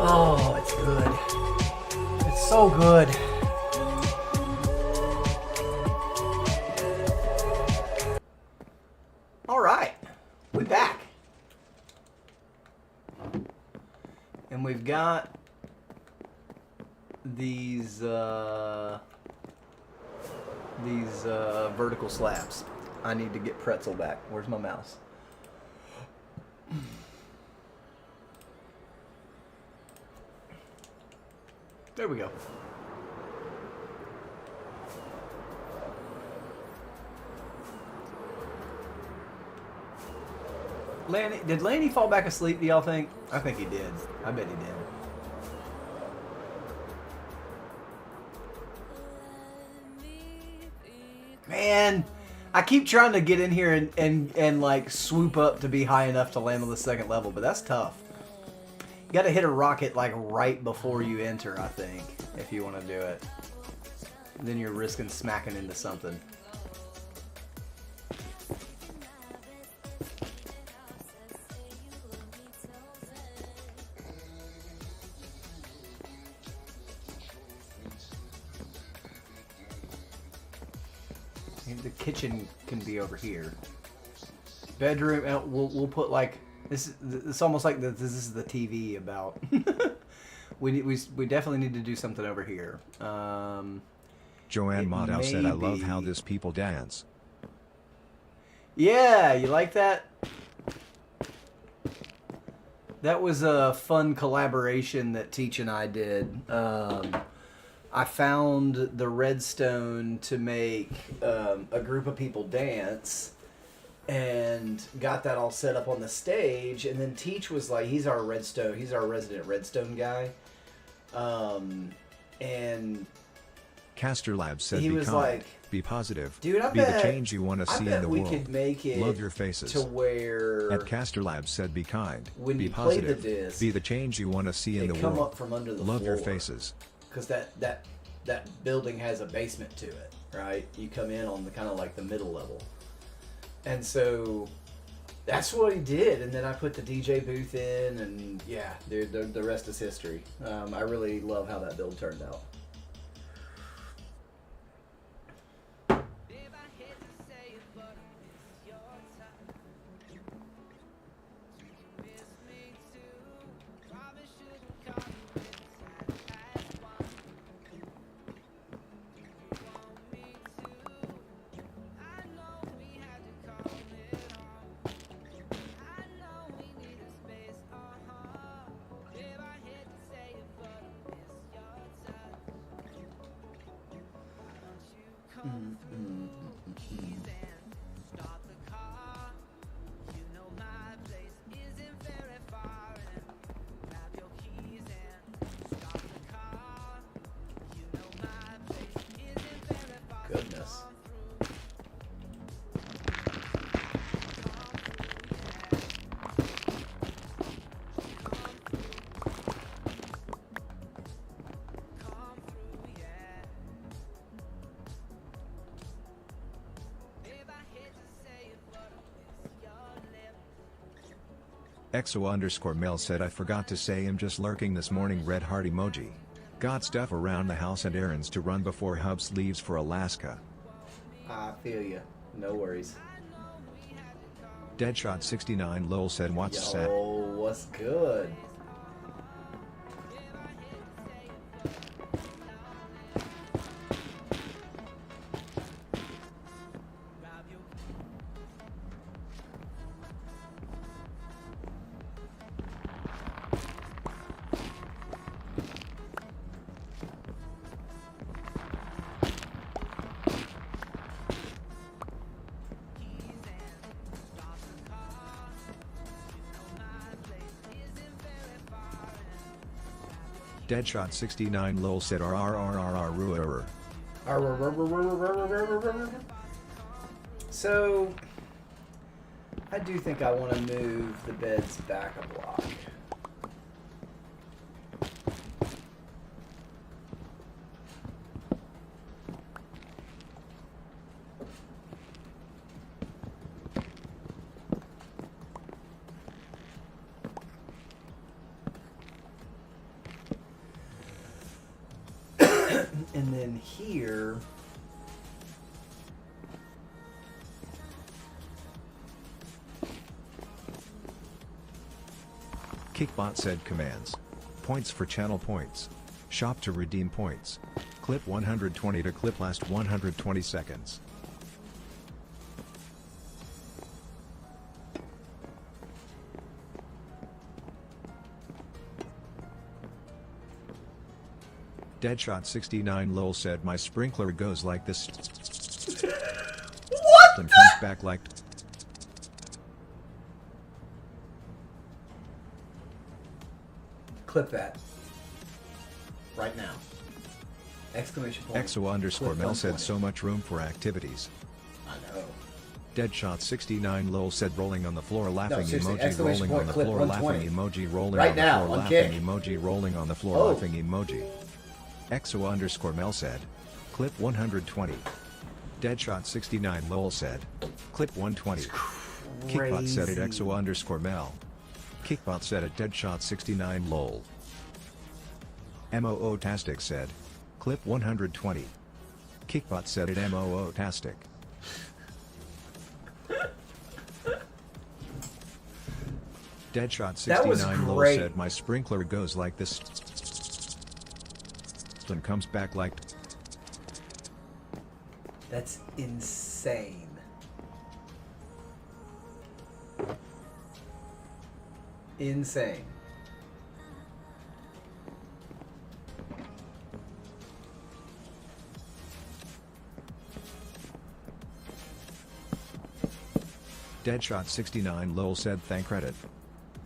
B: Oh, it's good. It's so good. All right, we back. And we've got these vertical slabs. I need to get pretzel back. Where's my mouse? There we go. Did Lanny fall back asleep, do y'all think? I think he did. I bet he did. Man, I keep trying to get in here and like swoop up to be high enough to land on the second level, but that's tough. You gotta hit a rocket like right before you enter, I think, if you want to do it. Then you're risking smacking into something. The kitchen can be over here. Bedroom, we'll put like this. It's almost like this is the TV about. we definitely need to do something over here.
A: Joanne Modow said, "I love how this people dance."
B: Yeah, you like that? That was a fun collaboration that Teach and I did. I found the redstone to make a group of people dance and got that all set up on the stage. And then Teach was like, he's our resident redstone guy. And
A: Caster Labs said,
B: he
A: "Be
B: was
A: kind,
B: like,
A: be positive,
B: dude, I
A: be
B: bet,
A: the change you want to see in the
B: we
A: world.
B: could make it
A: Love your faces."
B: to where
A: At Caster Labs said, "Be kind,
B: when
A: be
B: you play the
A: positive,
B: disc,
A: be the change you want to see in
B: they
A: the
B: come
A: world.
B: up from under the
A: Love your
B: floor.
A: faces."
B: Because that building has a basement to it, right? You come in on the kind of like the middle level. And so that's what he did. And then I put the DJ booth in, and yeah, dude, the rest is history. I really love how that build turned out. Goodness.
A: XO_Mel said, "I forgot to say I'm just lurking this morning, red heart emoji. Got stuff around the house and errands to run before Hubs leaves for Alaska."
B: I feel you. No worries.
A: Deadshot69 lol said, "What's set?"
B: Yo, what's good?
A: Deadshot69 lol said, "RRRRRRRR."
B: So, I do think I want to move the beds back a block. And then here,
A: Kickbot said, "Commands. Points for channel points. Shop to redeem points. Clip 120 to clip last 120 seconds." Deadshot69 lol said my sprinkler goes like this.
B: What?
A: And comes back like.
B: Clip that. Right now. Exclamation point.
A: Exo underscore
B: Clip
A: Mel said
B: 120.
A: so much room for activities.
B: I know.
A: Deadshot69 lol said rolling on the floor laughing
B: seriously,
A: emoji
B: exclamation
A: rolling on
B: point,
A: the
B: clip
A: floor laughing
B: 120.
A: emoji rolling
B: Right
A: on the
B: now,
A: floor
B: on
A: laughing
B: kick.
A: emoji rolling on the floor
B: Oh.
A: laughing emoji. Exo underscore Mel said. Clip 120. Deadshot69 lol said. Clip 120. Kickbot said it
B: Crazy.
A: Exo underscore Mel. Kickbot said it Deadshot69 lol. MOO Tastic said. Clip 120. Kickbot said it MOO Tastic.
B: That was
A: Deadshot69 lol
B: great.
A: said my sprinkler goes like this. Then comes back like.
B: That's insane. Insane.
A: Deadshot69 lol said thank Reddit.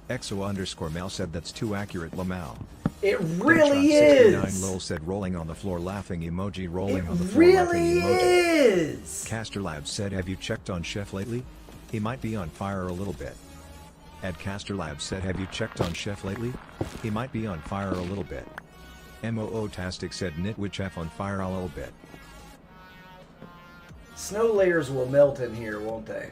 A: Exo underscore Mel said that's too accurate Lamau.
B: It really
A: Deadshot69
B: is.
A: lol said rolling on the floor laughing emoji rolling
B: It
A: on the floor laughing
B: really
A: emoji.
B: is.
A: Caster Labs said have you checked on Chef lately? He might be on fire a little bit. Ed Caster Labs said have you checked on Chef lately? He might be on fire a little bit. MOO Tastic said Nitwitch F on fire a little bit.
B: Snow layers will melt in here, won't they?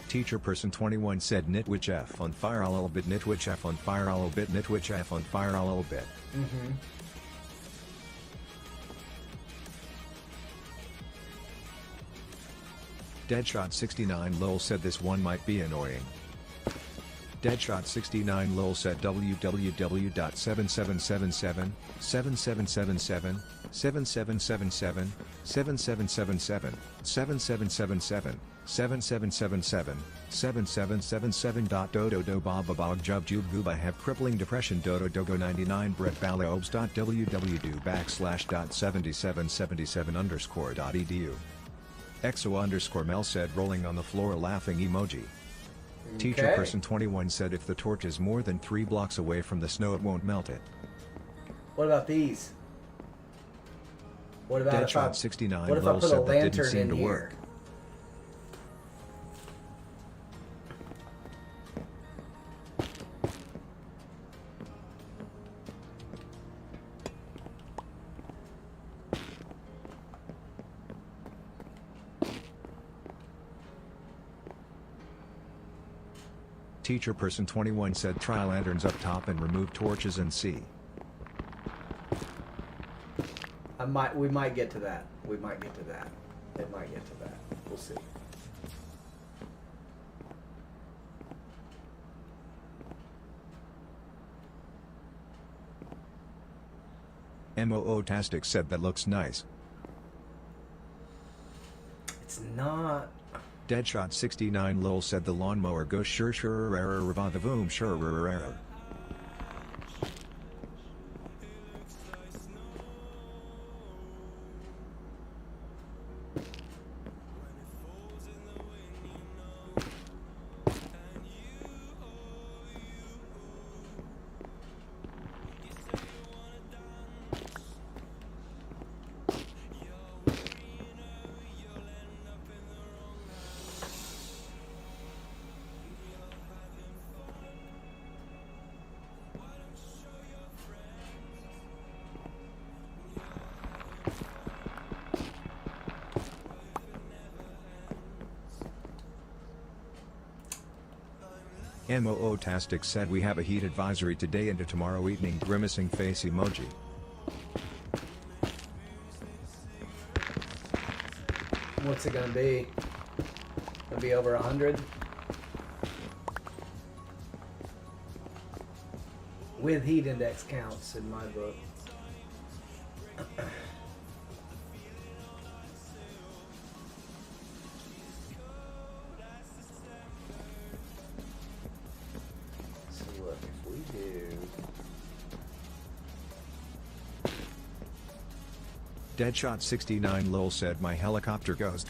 A: Teacher person 21 said Nitwitch F on fire a little bit Nitwitch F on fire a little bit Nitwitch F on fire a little bit.
B: Mm-hmm.
A: Deadshot69 lol said this one might be annoying. Deadshot69 lol said www.7777 7777 7777 7777 7777 7777 7777.dodo-do-ba-ba-bog jub-jub gooba have crippling depression dodo-dogo 99 Brett ballobs.www.7777_.edu. Exo underscore Mel said rolling on the floor laughing emoji. Teacher
B: Okay.
A: person 21 said if the torch is more than 3 blocks away from the snow it won't melt it.
B: What about these? What about if I,
A: Deadshot69
B: what if I
A: lol
B: put a
A: said that didn't
B: lantern
A: seem
B: in
A: to
B: here?
A: work. Teacher person 21 said try lanterns up top and remove torches and see.
B: We might get to that. We might get to that. It might get to that. We'll see.
A: MOO Tastic said that looks nice.
B: It's not.
A: Deadshot69 lol said the lawnmower goes sure the boom sure. MOO Tastic said we have a heat advisory today into tomorrow evening grimacing face emoji.
B: What's it gonna be? Gonna be over 100? With heat index counts in my book.
A: Deadshot69 lol said my helicopter goes.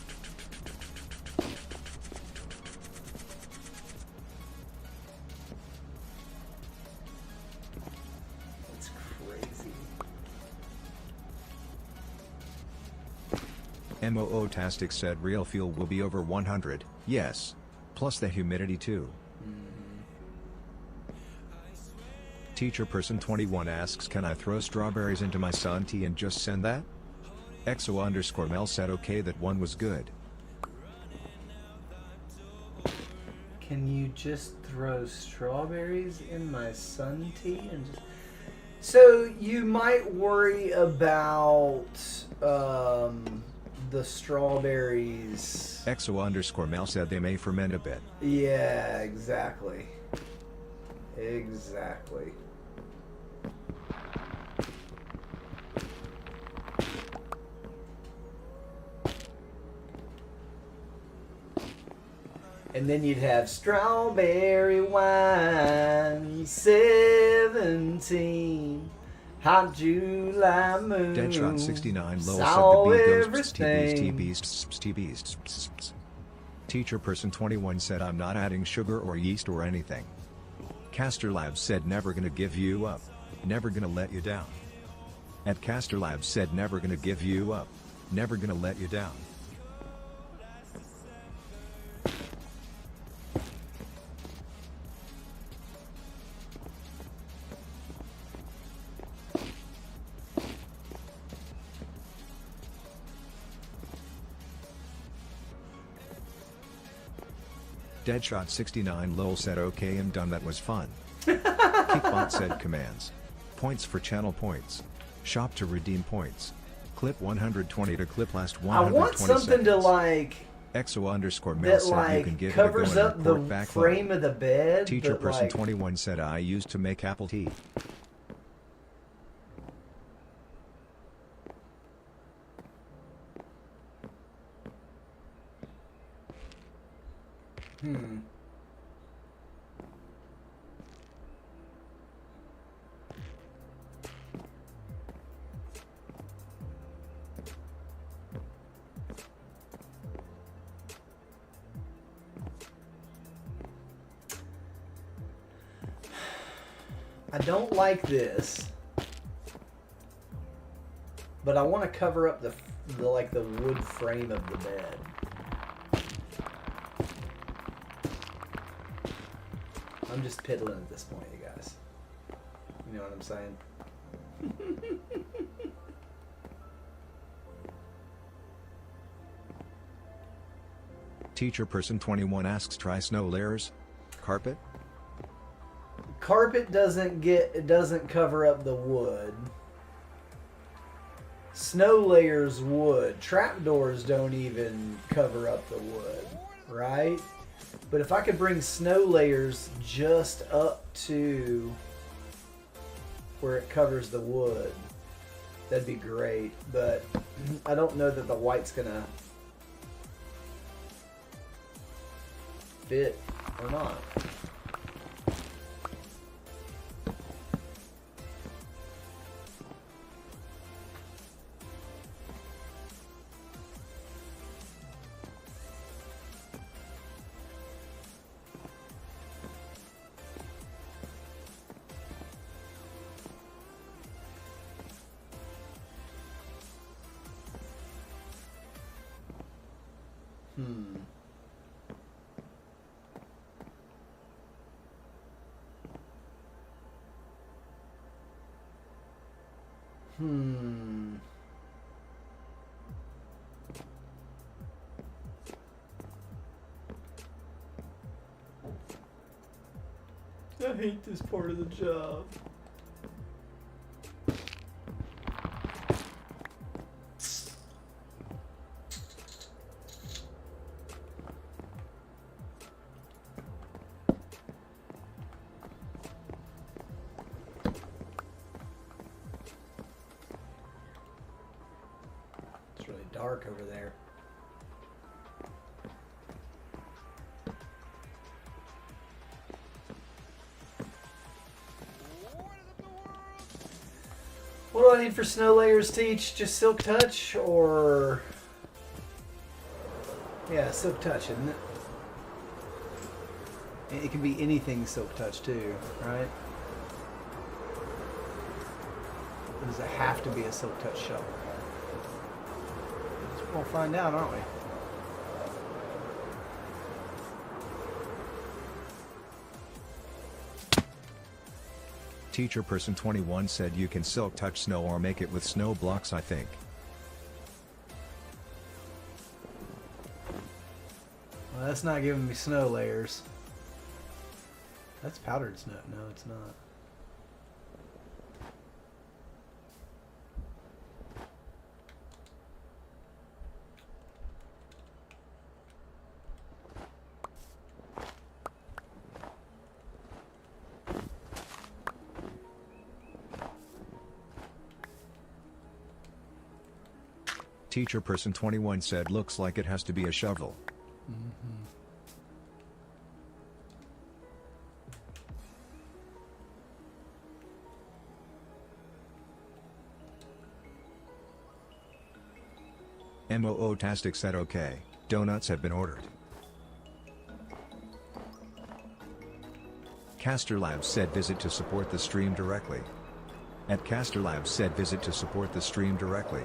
B: That's crazy.
A: Mootastic said real fuel will be over 100, yes. Plus the humidity too. Teacher person 21 asks, can I throw strawberries into my sun tea and just send that? XO_Mel said okay, that one was good.
B: Can you just throw strawberries in my sun tea and just... So you might worry about the strawberries.
A: XO_Mel said they may ferment a bit.
B: Yeah, exactly. Exactly. And then you'd have strawberry wine, 17, hot July moon.
A: Deadshot69 lol
B: saw
A: said the bee ghosts
B: everything.
A: TBs. Teacher person 21 said I'm not adding sugar or yeast or anything. Caster Labs said never gonna give you up, never gonna let you down. At Caster Labs said never gonna give you up, never gonna let you down. Deadshot69 lol said okay, I'm done, that was fun. Kickbot said commands. Points for channel points. Shop to redeem points. Clip 120 to clip last
B: I
A: 120
B: want something
A: seconds.
B: to like
A: XO_Mel
B: that
A: said you can give
B: covers
A: it a go
B: up
A: and
B: the
A: report back
B: frame
A: low.
B: of the bed.
A: Teacher
B: but
A: person
B: like,
A: 21 said I used to make apple tea.
B: I don't like this, but I want to cover up the wood frame of the bed. I'm just piddling at this point, you guys. You know what I'm saying?
A: Teacher person 21 asks try snow layers. Carpet?
B: Carpet doesn't cover up the wood. Snow layers would. Trapdoors don't even cover up the wood, right? But if I could bring snow layers just up to where it covers the wood, that'd be great. But I don't know that the white's gonna fit or not. I hate this part of the job. It's really dark over there. What do I need for snow layers, Teach? Just Silk Touch or... Yeah, Silk Touch, isn't it? It can be anything Silk Touch too, right? Or does it have to be a Silk Touch shovel? We'll find out, aren't we?
A: Teacher Person 21 said you can silk touch snow or make it with snow blocks, I think.
B: Well, that's not giving me snow layers. That's powdered snow. No, it's not.
A: Teacher Person 21 said looks like it has to be a shovel. Moo-tastic said okay, donuts have been ordered. Caster Labs said visit to support the stream directly. At Caster Labs said visit to support the stream directly.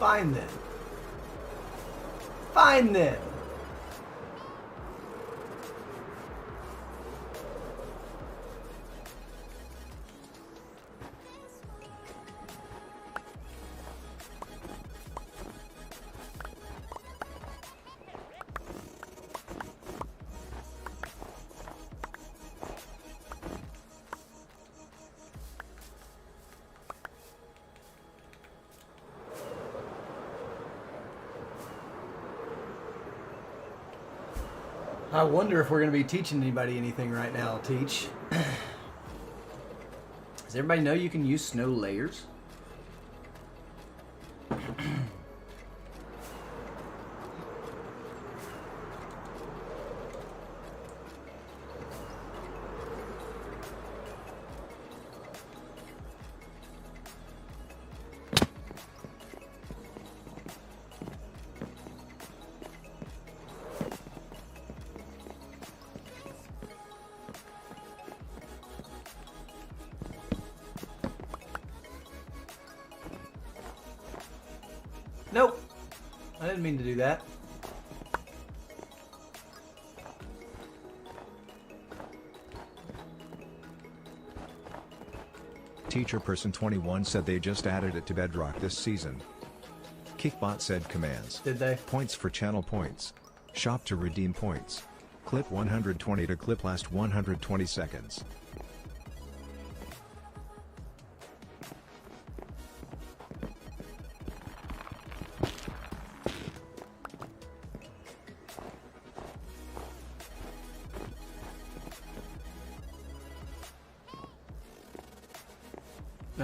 B: Fine then. Fine then. I wonder if we're going to be teaching anybody anything right now, Teach. Does everybody know you can use snow layers? Nope. I didn't mean to do that.
A: Teacher Person 21 said they just added it to Bedrock this season. Kickbot said commands.
B: Did they?
A: Points for channel points. Shop to redeem points. Clip 120 to clip last 120 seconds.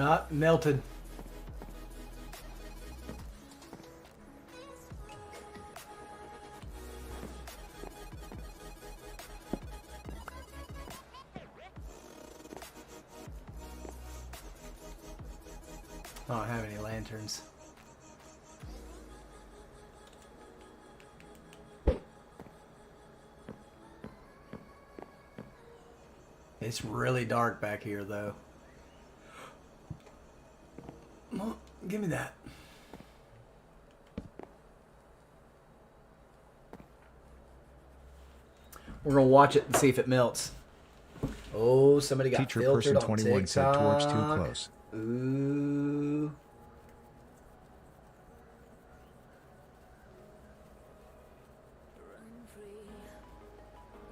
B: Ah, melted. I don't have any lanterns. It's really dark back here, though. Well, give me that. We're gonna watch it and see if it melts. Oh, somebody got
A: Teacher
B: filtered
A: Person
B: on
A: 21 said torch too
B: TikTok.
A: close.
B: Ooh.
E: Run free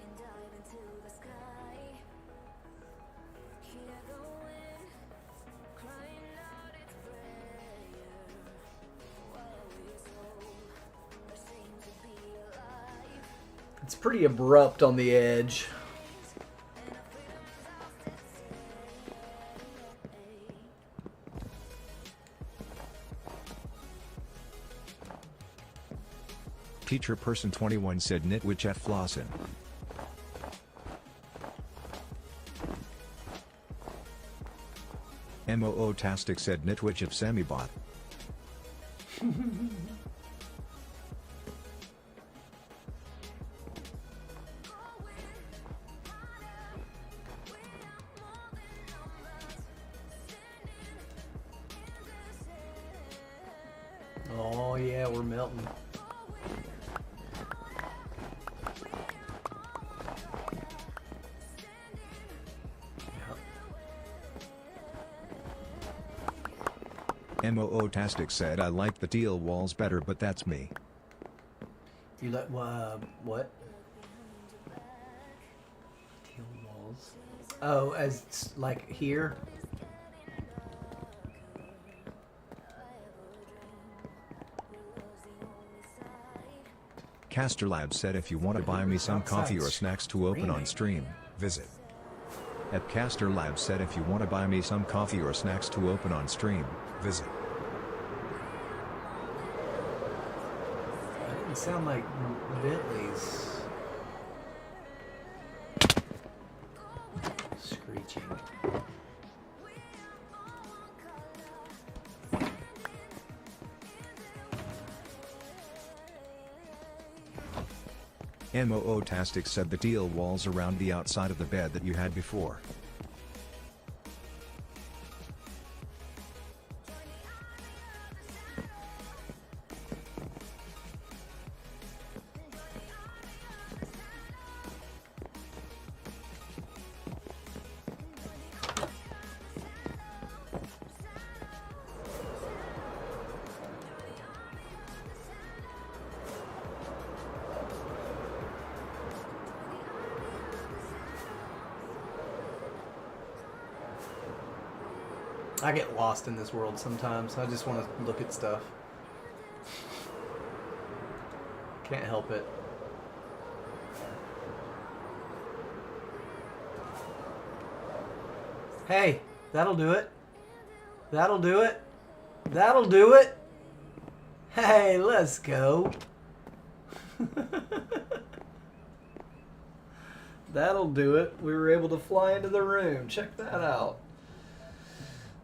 E: and dive into the sky.
B: It's pretty abrupt on the edge.
A: Teacher Person 21 said Nitwich at Flossin. MOO Tastic said Nitwich of Semibot.
B: Oh yeah, we're melting.
A: MOO Tastic said I like the teal walls better, but that's me.
B: You let what? Teal walls. Oh, as like here.
A: Caster Lab said if you want to buy me some coffee or snacks to open on stream, visit. At Caster Lab said if you want to buy me some coffee or snacks to open on stream, visit.
B: That didn't sound like Bentley's screeching.
A: MOO Tastic said the teal walls around the outside of the bed that you had before.
B: I get lost in this world sometimes. I just want to look at stuff. Can't help it. Hey, that'll do it. That'll do it. That'll do it. Hey, let's go. That'll do it. We were able to fly into the room. Check that out.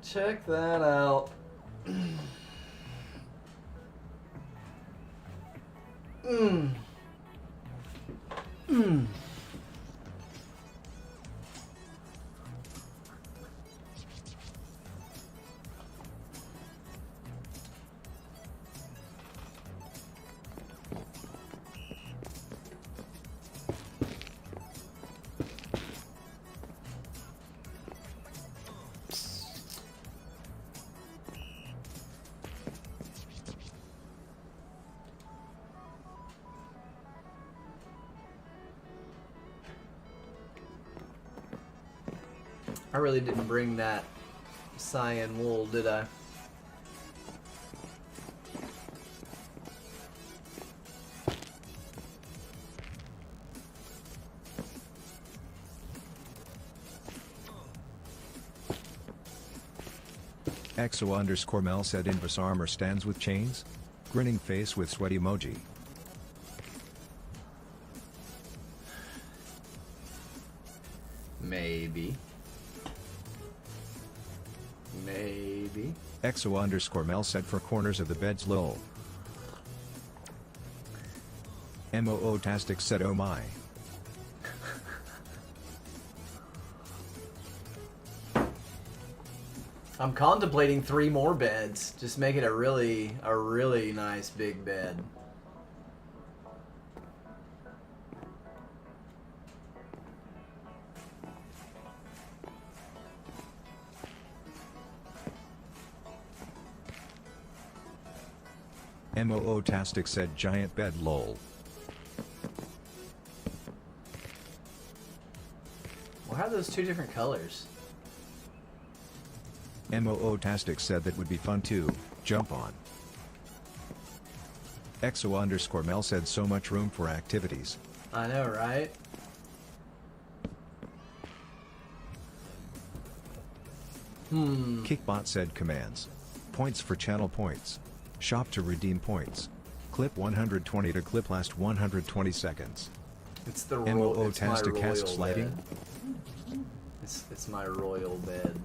B: Check that out. I really didn't bring that cyan wool, did I?
A: XO_Mel said Invis armor stands with chains? Grinning face with sweat emoji.
B: Maybe. Maybe.
A: XO_Mel said for corners of the beds lol. MOO Tastic said oh my.
B: I'm contemplating 3 more beds. Just make it a really nice big bed.
A: MOO Tastic said giant bed lol.
B: Why are those 2 different colors?
A: MOO Tastic said that would be fun too, jump on. XO_Mel said so much room for activities.
B: I know, right?
A: Kickbot said commands. Points for channel points. Shop to redeem points. Clip 120 to clip last 120 seconds.
B: It's the
A: MOO
B: it's my
A: task to cast
B: royal
A: sliding.
B: bed. It's my royal bed.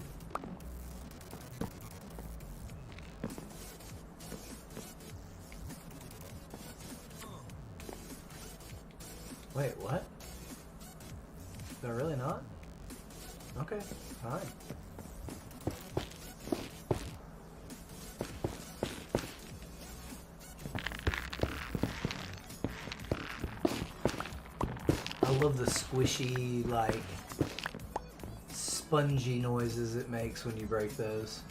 B: Wait, what? They're really not? Okay, fine. I love the squishy, like, spongy noises it makes when you break those.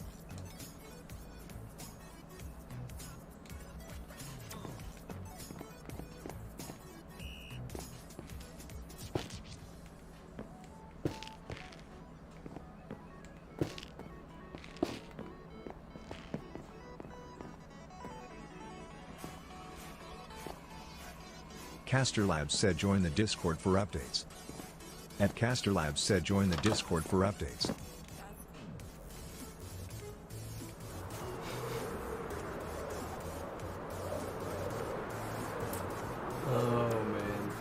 A: Caster Labs said join the Discord for updates. At Caster Labs said join the Discord for updates.
B: Oh, man.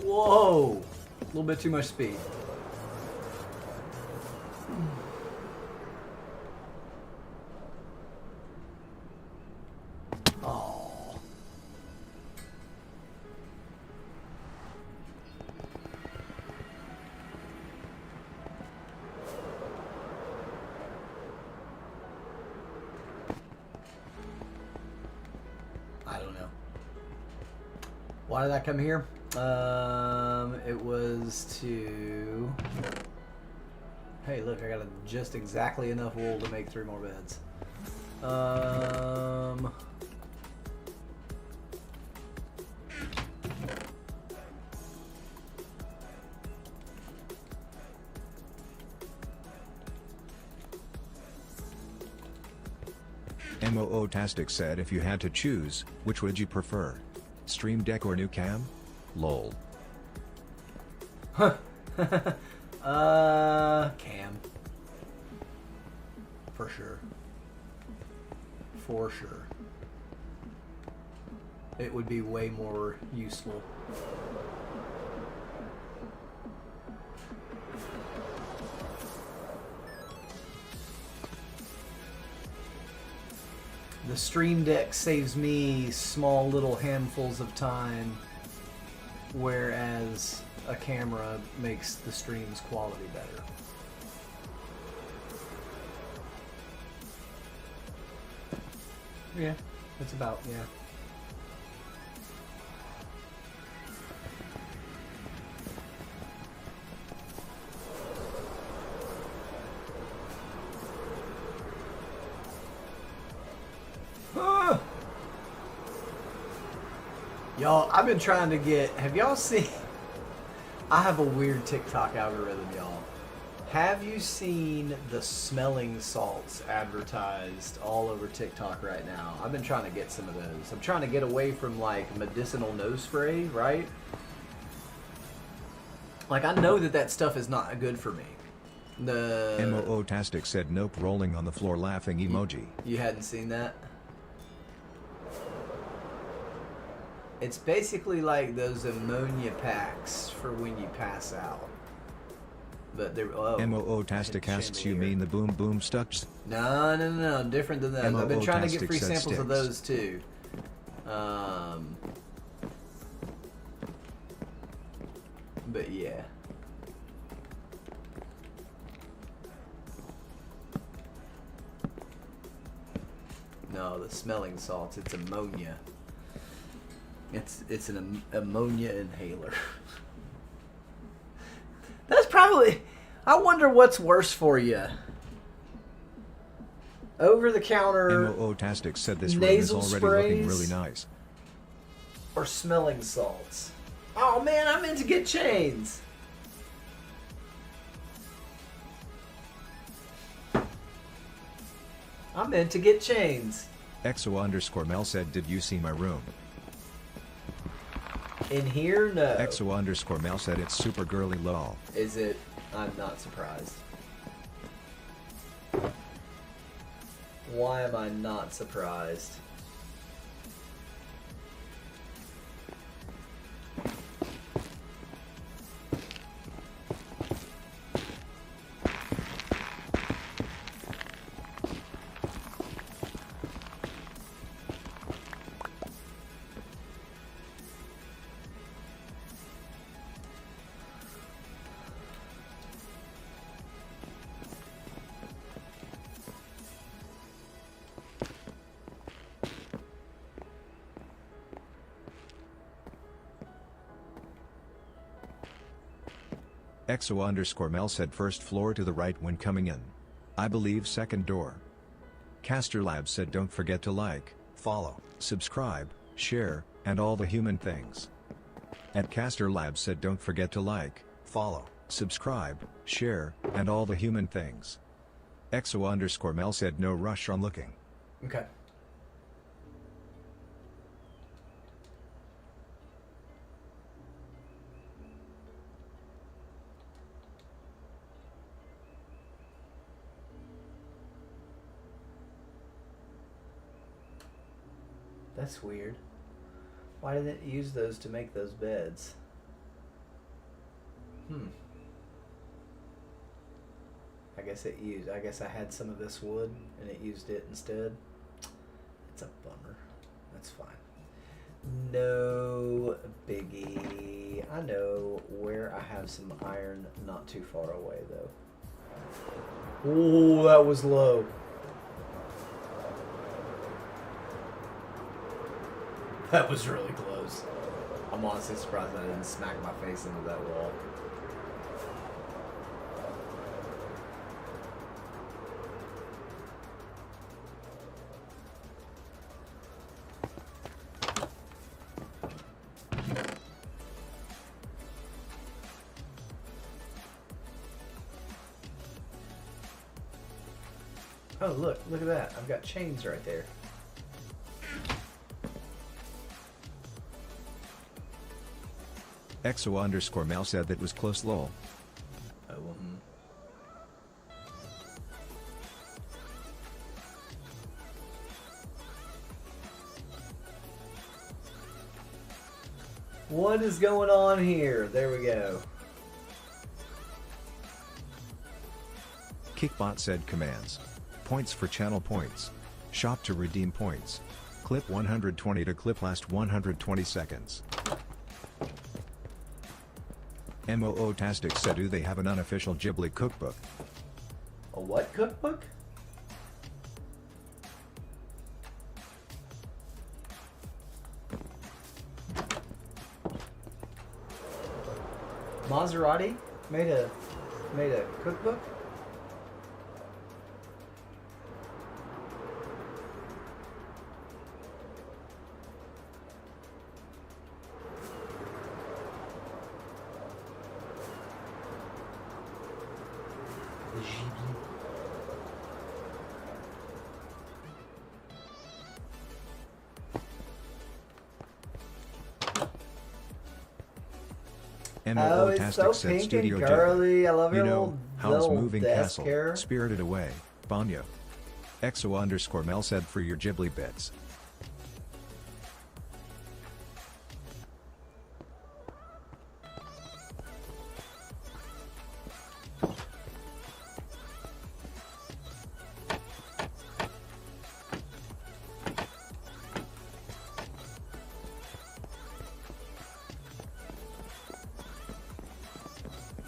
B: Whoa! A little bit too much speed. Oh. I don't know. Why did I come here? It was to... Hey, look, I got just exactly enough wool to make 3 more beds.
A: MOO Tastic said if you had to choose, which would you prefer? Stream Deck or new cam? Lol.
B: Cam. For sure. For sure. It would be way more useful. The Stream Deck saves me small little handfuls of time, whereas a camera makes the stream's quality better. Yeah, that's about, yeah. Ah! Y'all, I've been trying to get, have y'all seen, I have a weird TikTok algorithm, y'all. Have you seen the smelling salts advertised all over TikTok right now? I've been trying to get some of those. I'm trying to get away from like medicinal nose spray, right? Like I know that that stuff is not good for me. The
A: MOO Tastic said nope rolling on the floor laughing emoji.
B: You hadn't seen that? It's basically like those ammonia packs for when you pass out. But they're
A: MOO Tastic asks you mean the boom boom stucks?
B: No, different than those. I've been trying to get free
A: MOO-tastic said
B: samples of
A: sticks.
B: those too. But yeah. No, the smelling salts. It's ammonia. It's an ammonia inhaler. That's probably... I wonder what's worse for you. Over-the-counter
A: MOO-tastic said this room is
B: nasal
A: already looking
B: sprays?
A: really nice.
B: or smelling salts. Oh man, I meant to get chains. I meant to get chains.
A: EXO_Mel said, did you see my room?
B: In here, no.
A: EXO_Mel said it's super girly lol.
B: Is it? I'm not surprised. Why am I not surprised?
A: EXO_Mel said first floor to the right when coming in. I believe second door. Caster Labs said don't forget to like, follow, subscribe, share, and all the human things. At Caster Labs said don't forget to like, follow, subscribe, share, and all the human things. EXO_Mel said no rush on looking.
B: Okay. That's weird. Why did it use those to make those beds? I guess I had some of this wood and it used it instead. It's a bummer. That's fine. No biggie. I know where I have some iron not too far away though. Ooh, that was low. That was really close. I'm honestly surprised I didn't smack my face into that wall. Oh, look at that. I've got chains right there.
A: EXO_Mel said that was close lol.
B: Oh, well, What is going on here? There we go.
A: Kickbot said commands. Points for channel points. Shop to redeem points. Clip 120 to clip last 120 seconds. MOO-tastic said do they have an unofficial Ghibli cookbook?
B: A what cookbook? Maserati made a cookbook? Oh, it's so
A: MOO-tastic said
B: pink
A: Studio
B: and
A: Ghibli.
B: girly. I love
A: You
B: your
A: know,
B: little,
A: Howl's
B: little
A: Moving
B: desk
A: Castle,
B: here.
A: Spirited Away, Banyo. EXO_Mel said for your Ghibli bits.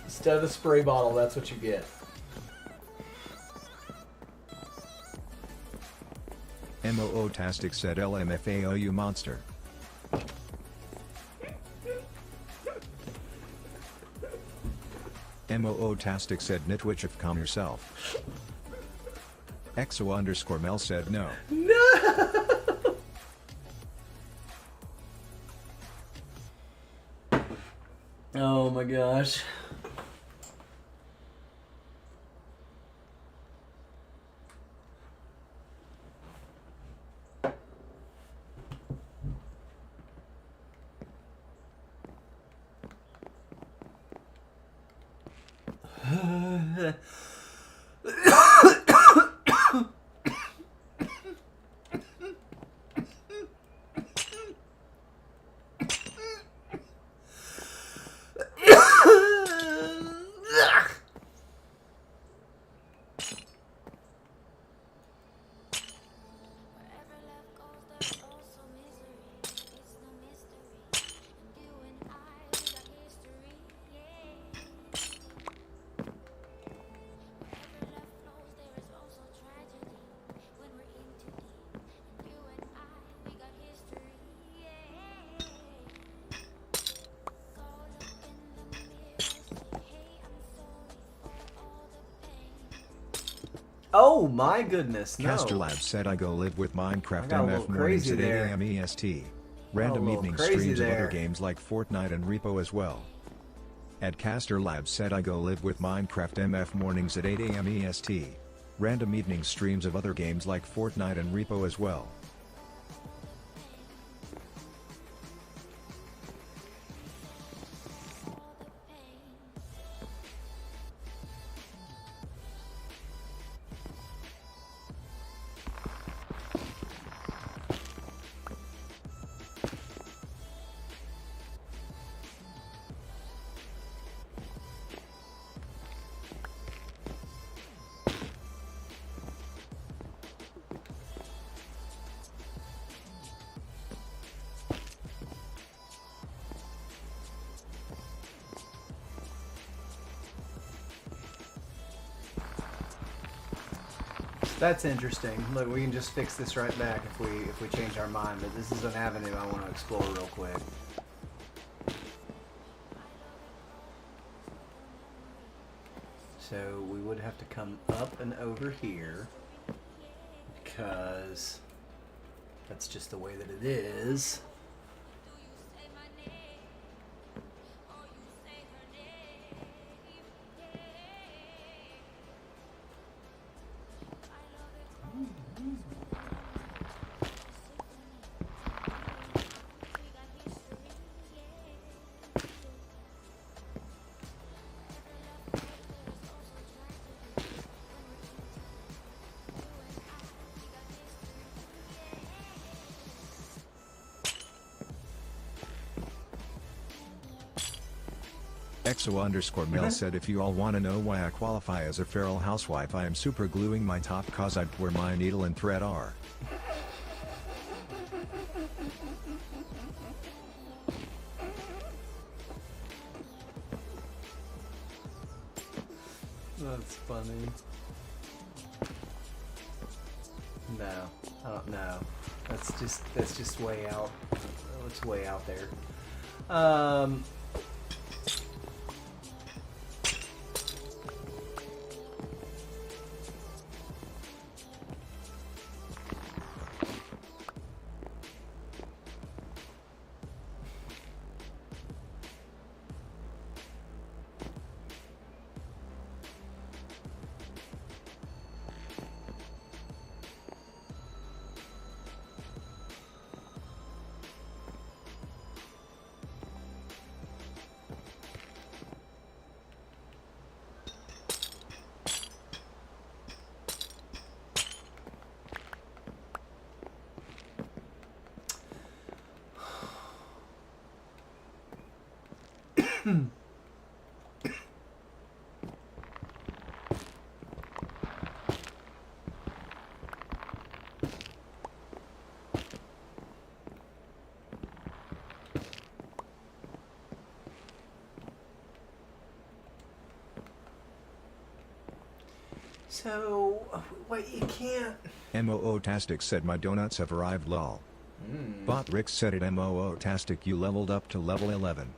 B: Instead of a spray bottle, that's what you get.
A: MOO-tastic said LMFAOU monster. MOO-tastic said nitwitch if calm yourself. Exo_Mel said no.
B: Oh my gosh.
E: Wherever love goes, there's also misery. It's no mystery. And you and I, we got history. Yeah. Wherever love flows, there is also tragedy. When we're in too deep. And you and I, we got history. Yeah. Go look in the mirror, say, hey, I'm sorry for all the pain.
B: Oh my goodness, no.
A: Caster Labs said I go live with Minecraft
B: I got a little
A: MF mornings
B: crazy
A: at 8
B: there.
A: a.m. EST.
B: a
A: Random
B: little
A: evening
B: crazy
A: streams of
B: there.
A: other games like Fortnite and Repo as well. At Caster Labs said I go live with Minecraft MF mornings at 8 a.m. EST. Random evening streams of other games like Fortnite and Repo as well.
B: That's interesting. Look, we can just fix this right back if we change our mind, but this is an avenue I want to explore real quick. So we would have to come up and over here because that's just the way that it is.
A: Exo_Mel said if you all wanna know why I qualify as a feral housewife, I am super gluing my top cause I'd where my needle and thread are.
B: That's funny. No, I don't know. That's just way out. It's way out there. So, wait, you can't.
A: MOO-tastic said my donuts have arrived lol. Bot Rick said at MOO-tastic you leveled up to level 11.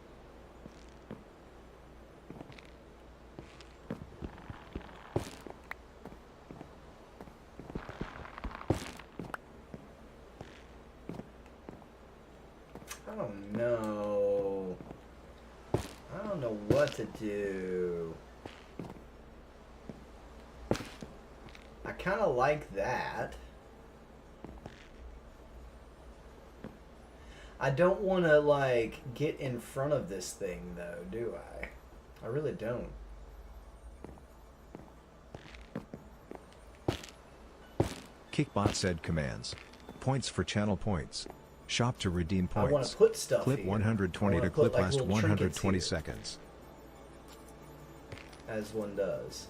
B: what to do. I kind of like that. I don't want to, like, get in front of this thing, though, do I? I really don't.
A: Kickbot said commands. Points for channel points. Shop to redeem
B: I want
A: points.
B: to put stuff
A: Clip
B: here.
A: 120
B: I wanna
A: to
B: put,
A: clip
B: like,
A: last
B: little trinkets
A: 120
B: here,
A: seconds.
B: as one does.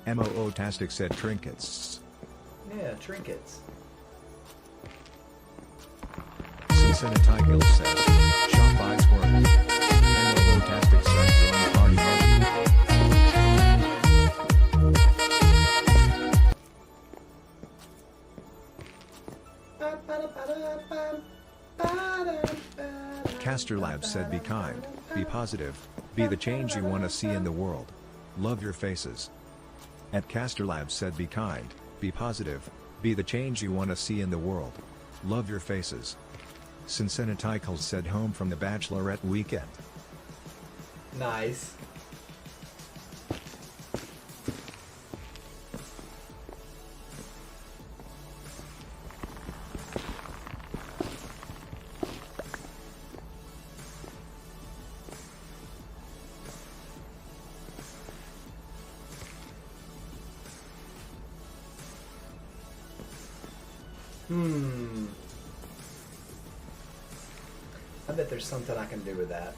A: MOO-tastic said trinkets.
B: Yeah, trinkets.
A: Cincinnati said. Shop buys work. MOO-tastic said run party party. Caster Labs said be kind, be positive, be the change you want to see in the world. Love your faces. At Caster Labs said be kind, be positive, be the change you want to see in the world. Love your faces. Cincinnati said home from the bachelorette weekend.
B: Nice. I bet there's something I can do with that.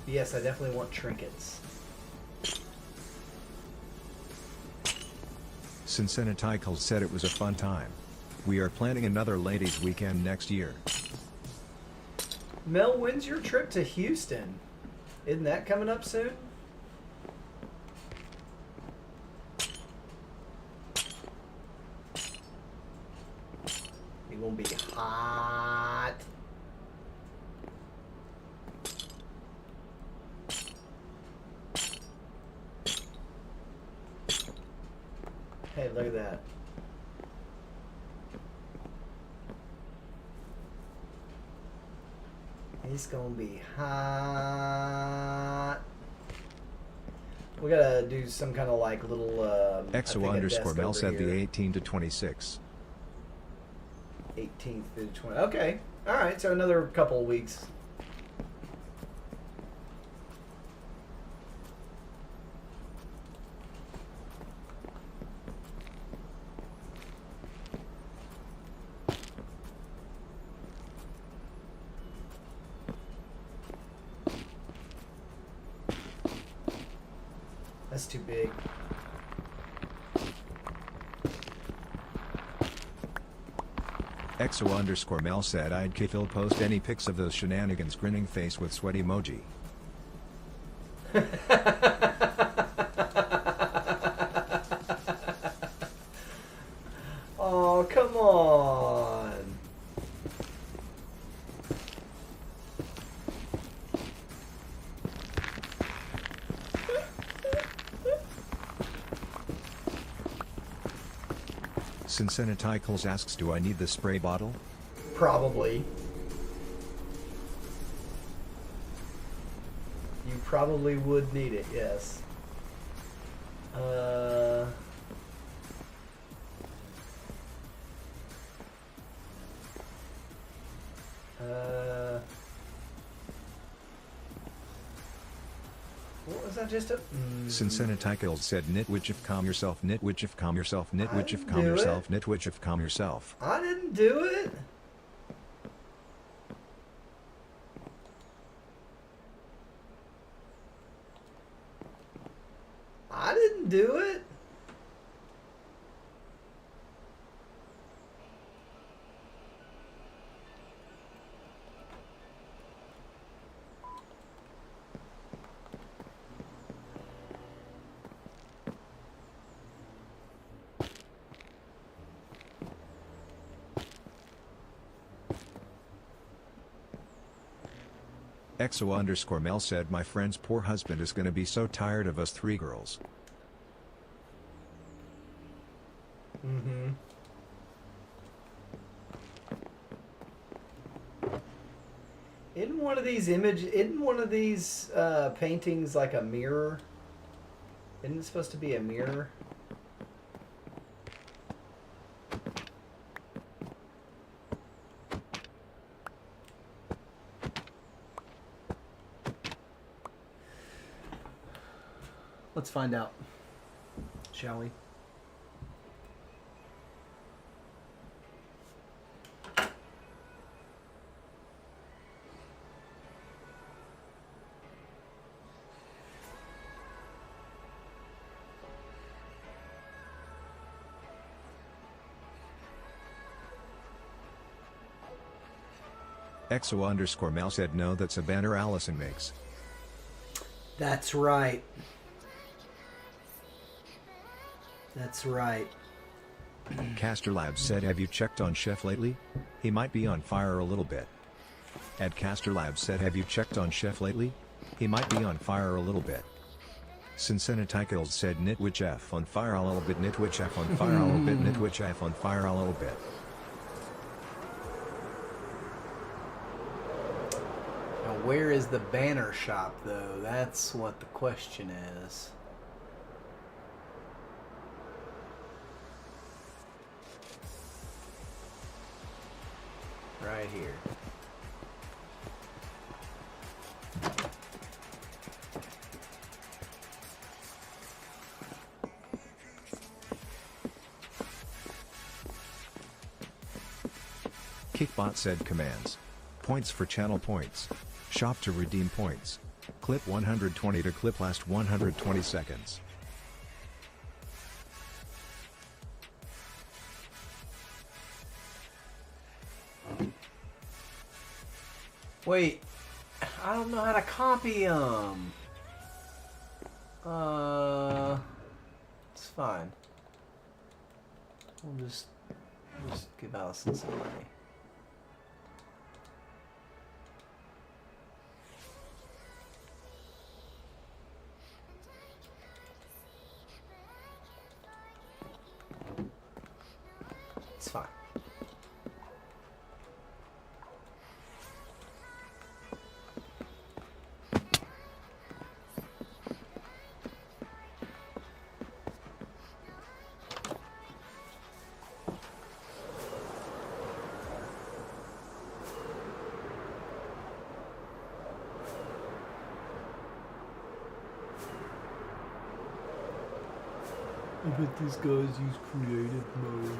B: Yes, I definitely want trinkets.
A: Cincinnati said it was a fun time. We are planning another ladies' weekend next year.
B: Mel, when's your trip to Houston? Isn't that coming up soon? It won't be hot. Hey, look at that. It's gonna be hot. We gotta do some kind of like little. I
A: Exo
B: think a
A: underscore
B: desk
A: Mel
B: over
A: said the
B: here.
A: 18 to 26.
B: 18th through the 20th. Okay. All right. So another couple of weeks. That's too big.
A: Exo underscore Mel said I'd Phil post any pics of those shenanigans grinning face with sweat emoji.
B: Oh, come on.
A: Cincinnati asks do I need the spray bottle?
B: Probably. You probably would need it, yes. What was that just a...
A: Cincinnati said nitwitch if calm yourself, nitwitch if calm yourself, nitwitch if
B: didn't
A: calm
B: do
A: yourself,
B: it.
A: nitwitch if calm yourself.
B: I didn't do it. I didn't do it.
A: EXO underscore Mel said my friend's poor husband is gonna be so tired of us three girls.
B: Mm-hmm. Isn't one of these paintings like a mirror? Isn't it supposed to be a mirror? Let's find out, shall we?
A: EXO underscore Mel said no, that's a banner Allison makes.
B: That's right. That's right.
A: Caster Labs said have you checked on Chef lately? He might be on fire a little bit. Ed Caster Labs said have you checked on Chef lately? He might be on fire a little bit. Cincinnaticals said Nitwitch F on fire a little bit, Nitwitch F on fire a little bit, Nitwitch F on fire a little bit.
B: Now, where is the banner shop, though? That's what the question is. Right here.
A: Kickbot said commands. Points for channel points. Shop to redeem points. Clip 120 to clip last 120 seconds.
B: Wait, I don't know how to copy them. It's fine. We'll just give Allison some money. It's fine. I bet these guys use creative mode.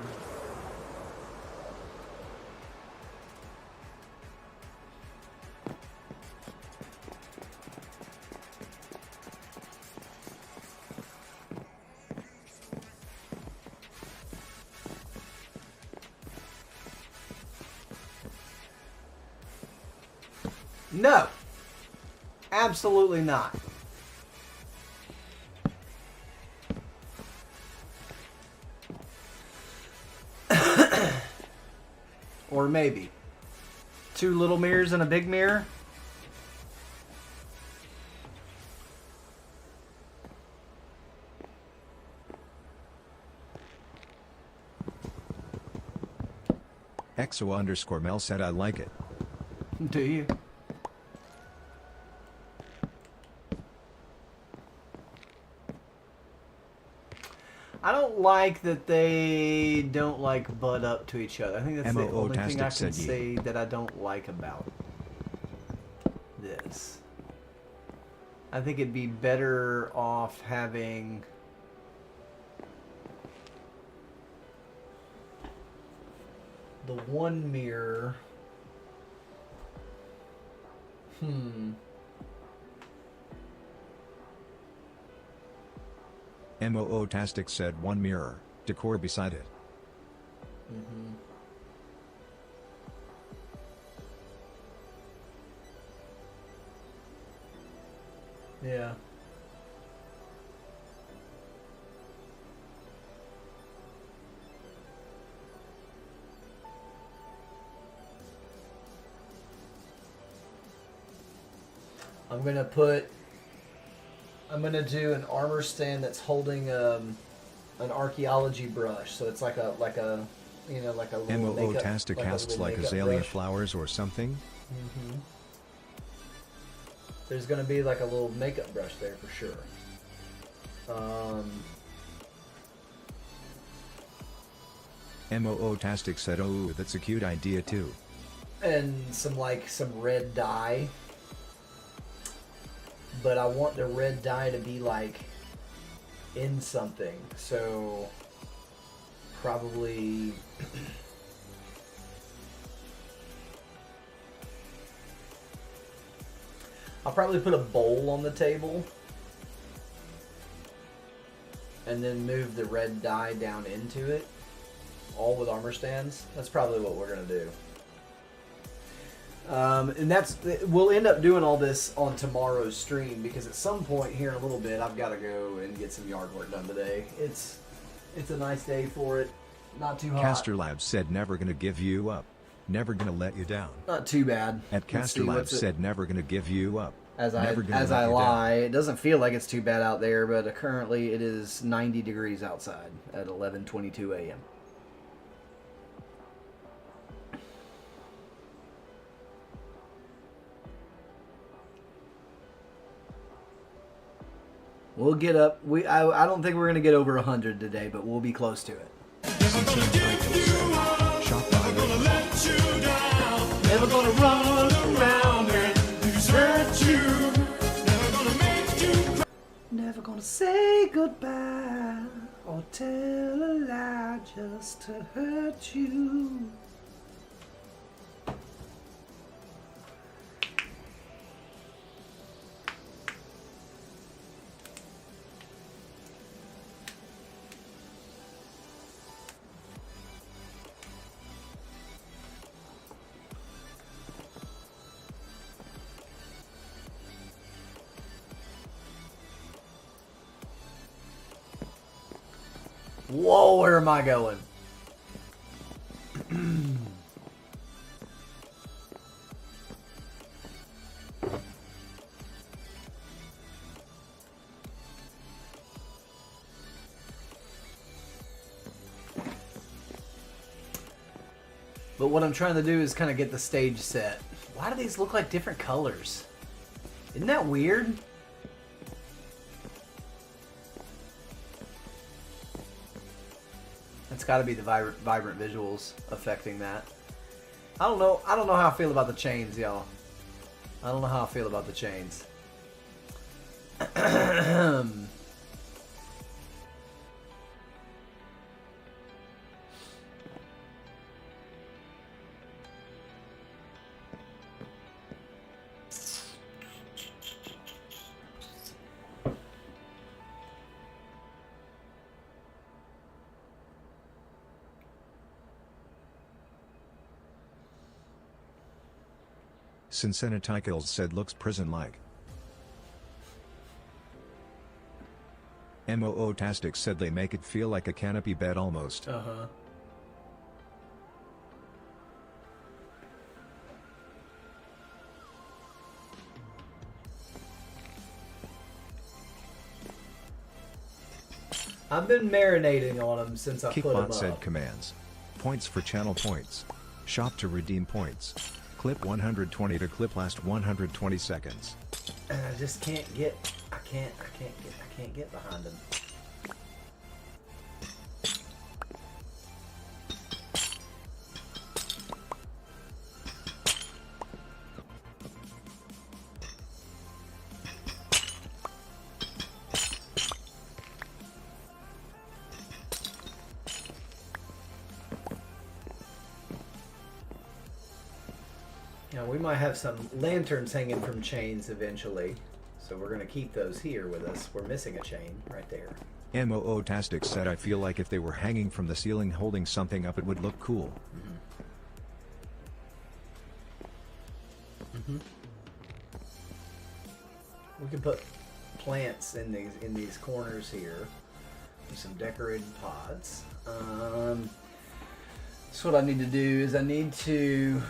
B: No! Absolutely not. Or maybe. 2 little mirrors and a big mirror?
A: EXO underscore Mel said I like it.
B: Do you? I don't like that they don't like butt up to each other. I think that's the
A: MOO
B: only thing I
A: Tastic
B: can
A: said ye.
B: say that I don't like about this. I think it'd be better off having the one mirror.
A: MOO Tastic said one mirror, decor beside it.
B: Yeah. I'm gonna do an armor stand that's holding an archaeology brush. So it's like a you know, like a little makeup,
A: MOO-tastic
B: like a
A: casts
B: little
A: like
B: makeup
A: azalea
B: brush.
A: flowers or something?
B: Mm-hmm. There's gonna be like a little makeup brush there for sure.
A: MOO-tastic said, oh, that's a cute idea too.
B: And some red dye. But I want the red dye to be like in something. So probably I'll probably put a bowl on the table and then move the red dye down into it, all with armor stands. That's probably what we're gonna do. And we'll end up doing all this on tomorrow's stream, because at some point here in a little bit I've got to go and get some yard work done today. It's a nice day for it. Not too hot.
A: Caster Labs said never gonna give you up. Never gonna let you down.
B: Not too bad.
A: At
B: Let's
A: Caster
B: see,
A: Labs
B: what's it-
A: said never gonna give you up.
B: As
A: Never gonna let
B: I
A: you
B: lie, it doesn't feel like it's too bad out there, but currently it is 90 degrees outside at 11:22 a.m. We'll get up. I don't think we're gonna get over 100 today, but we'll be close to it.
D: Never gonna give you up.
A: Shop
D: Never
A: by
D: gonna let you down.
B: Never gonna
D: Run around and desert you. Never gonna make you cry.
B: Never gonna say goodbye or tell a lie just to hurt you. Whoa, where am I going? But what I'm trying to do is kind of get the stage set. Why do these look like different colors? Isn't that weird? It's got to be the vibrant visuals affecting that. I don't know how I feel about the chains, y'all. I don't know how I feel about the chains.
A: Sincenatichels said looks prison-like. MOO-tastic said they make it feel like a canopy bed almost.
B: Uh-huh. I've been marinating on them since I put them
A: Kickbot
B: up.
A: said commands. Points for channel points. Shop to redeem points. Clip 120 to clip last 120 seconds.
B: And I just can't get. I can't get behind them. Now we might have some lanterns hanging from chains eventually, so we're gonna keep those here with us. We're missing a chain right there.
A: MOO-tastic said I feel like if they were hanging from the ceiling holding something up it would look cool.
B: We can put plants in these corners here. With some decorated pods. So what I need to do is I need to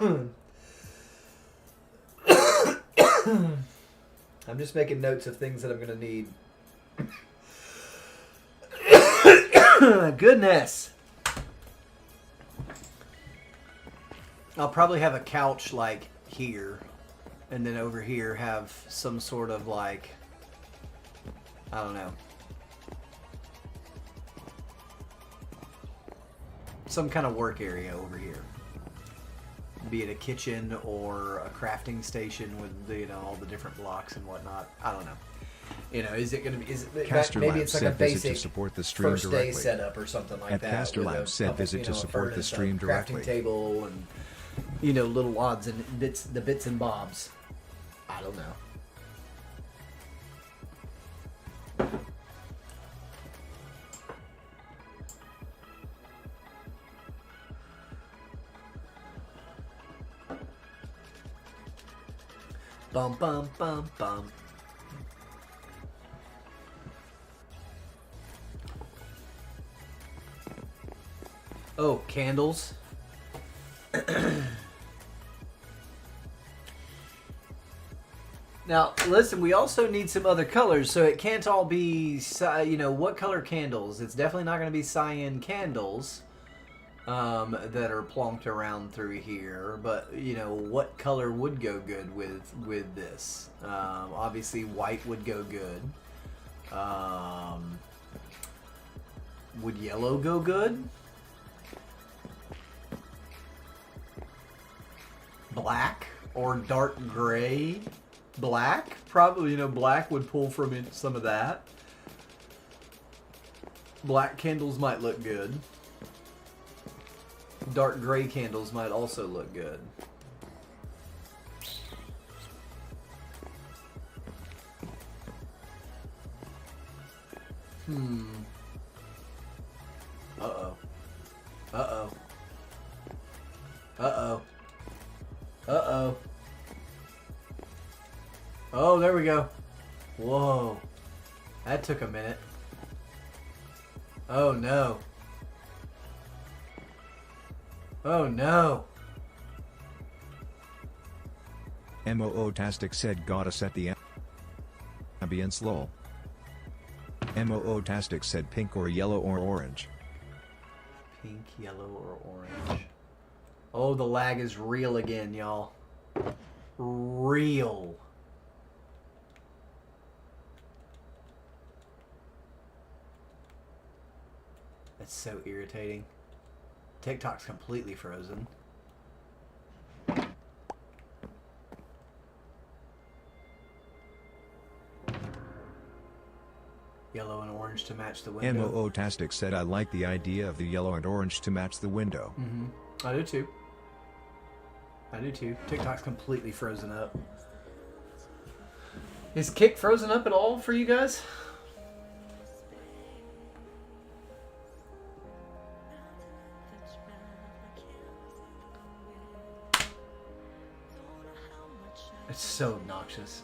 B: I'm just making notes of things that I'm going to need. Goodness. I'll probably have a couch like here, and then over here have some sort of like, I don't know, some kind of work area over here. Be it a kitchen or a crafting station with all the different blocks and whatnot. I don't know. Is it going to be?
A: Caster
B: maybe
A: Labs
B: it's like a
A: said visit
B: basic
A: to support the stream
B: first
A: directly.
B: day setup or something like
A: At
B: that.
A: Caster
B: with
A: Labs said visit to
B: a
A: support the
B: furnace,
A: stream
B: a
A: directly.
B: crafting table, and little odds and the bits and bobs. I don't know. Bum bum bum bum. Oh, candles. Now, listen, we also need some other colors, so it can't all be, what color candles? It's definitely not going to be cyan candles that are plonked around through here, but, what color would go good with this? Obviously, white would go good. Would yellow go good? Black or dark gray? Black? Probably, black would pull from it some of that. Black candles might look good. Dark gray candles might also look good. Uh-oh. Uh-oh. Uh-oh. Uh-oh. Oh, there we go. Whoa. That took a minute. Oh, no. Oh, no.
A: MOO-tastic said gotta set the ambience lol. MOO-tastic said pink or yellow or orange.
B: Pink, yellow, or orange. Oh, the lag is real again, y'all. Real. That's so irritating. TikTok's completely frozen. Yellow and orange to match the window.
A: MOO-tastic said I like the idea of the yellow and orange to match the window.
B: I do too. I do too. TikTok's completely frozen up. Is Kick frozen up at all for you guys? It's so obnoxious.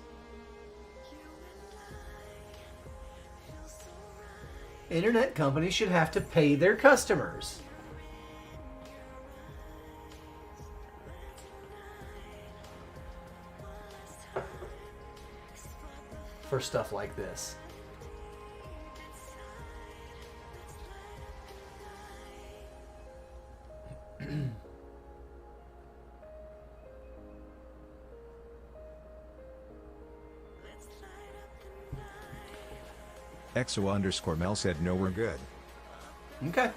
B: Internet companies should have to pay their customers. For stuff like this.
A: EXO_Mel said no, we're good.
B: Okay.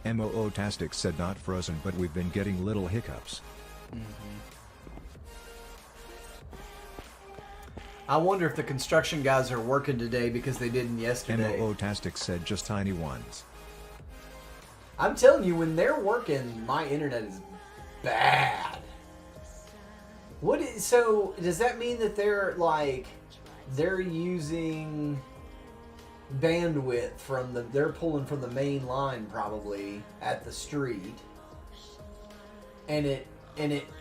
A: MOO-tastic said not frozen, but we've been getting little hiccups.
B: I wonder if the construction guys are working today because they didn't yesterday.
A: MOO-tastic said just tiny ones.
B: I'm telling you, when they're working, my internet is bad. So does that mean that they're using bandwidth they're pulling from the main line probably at the street, and it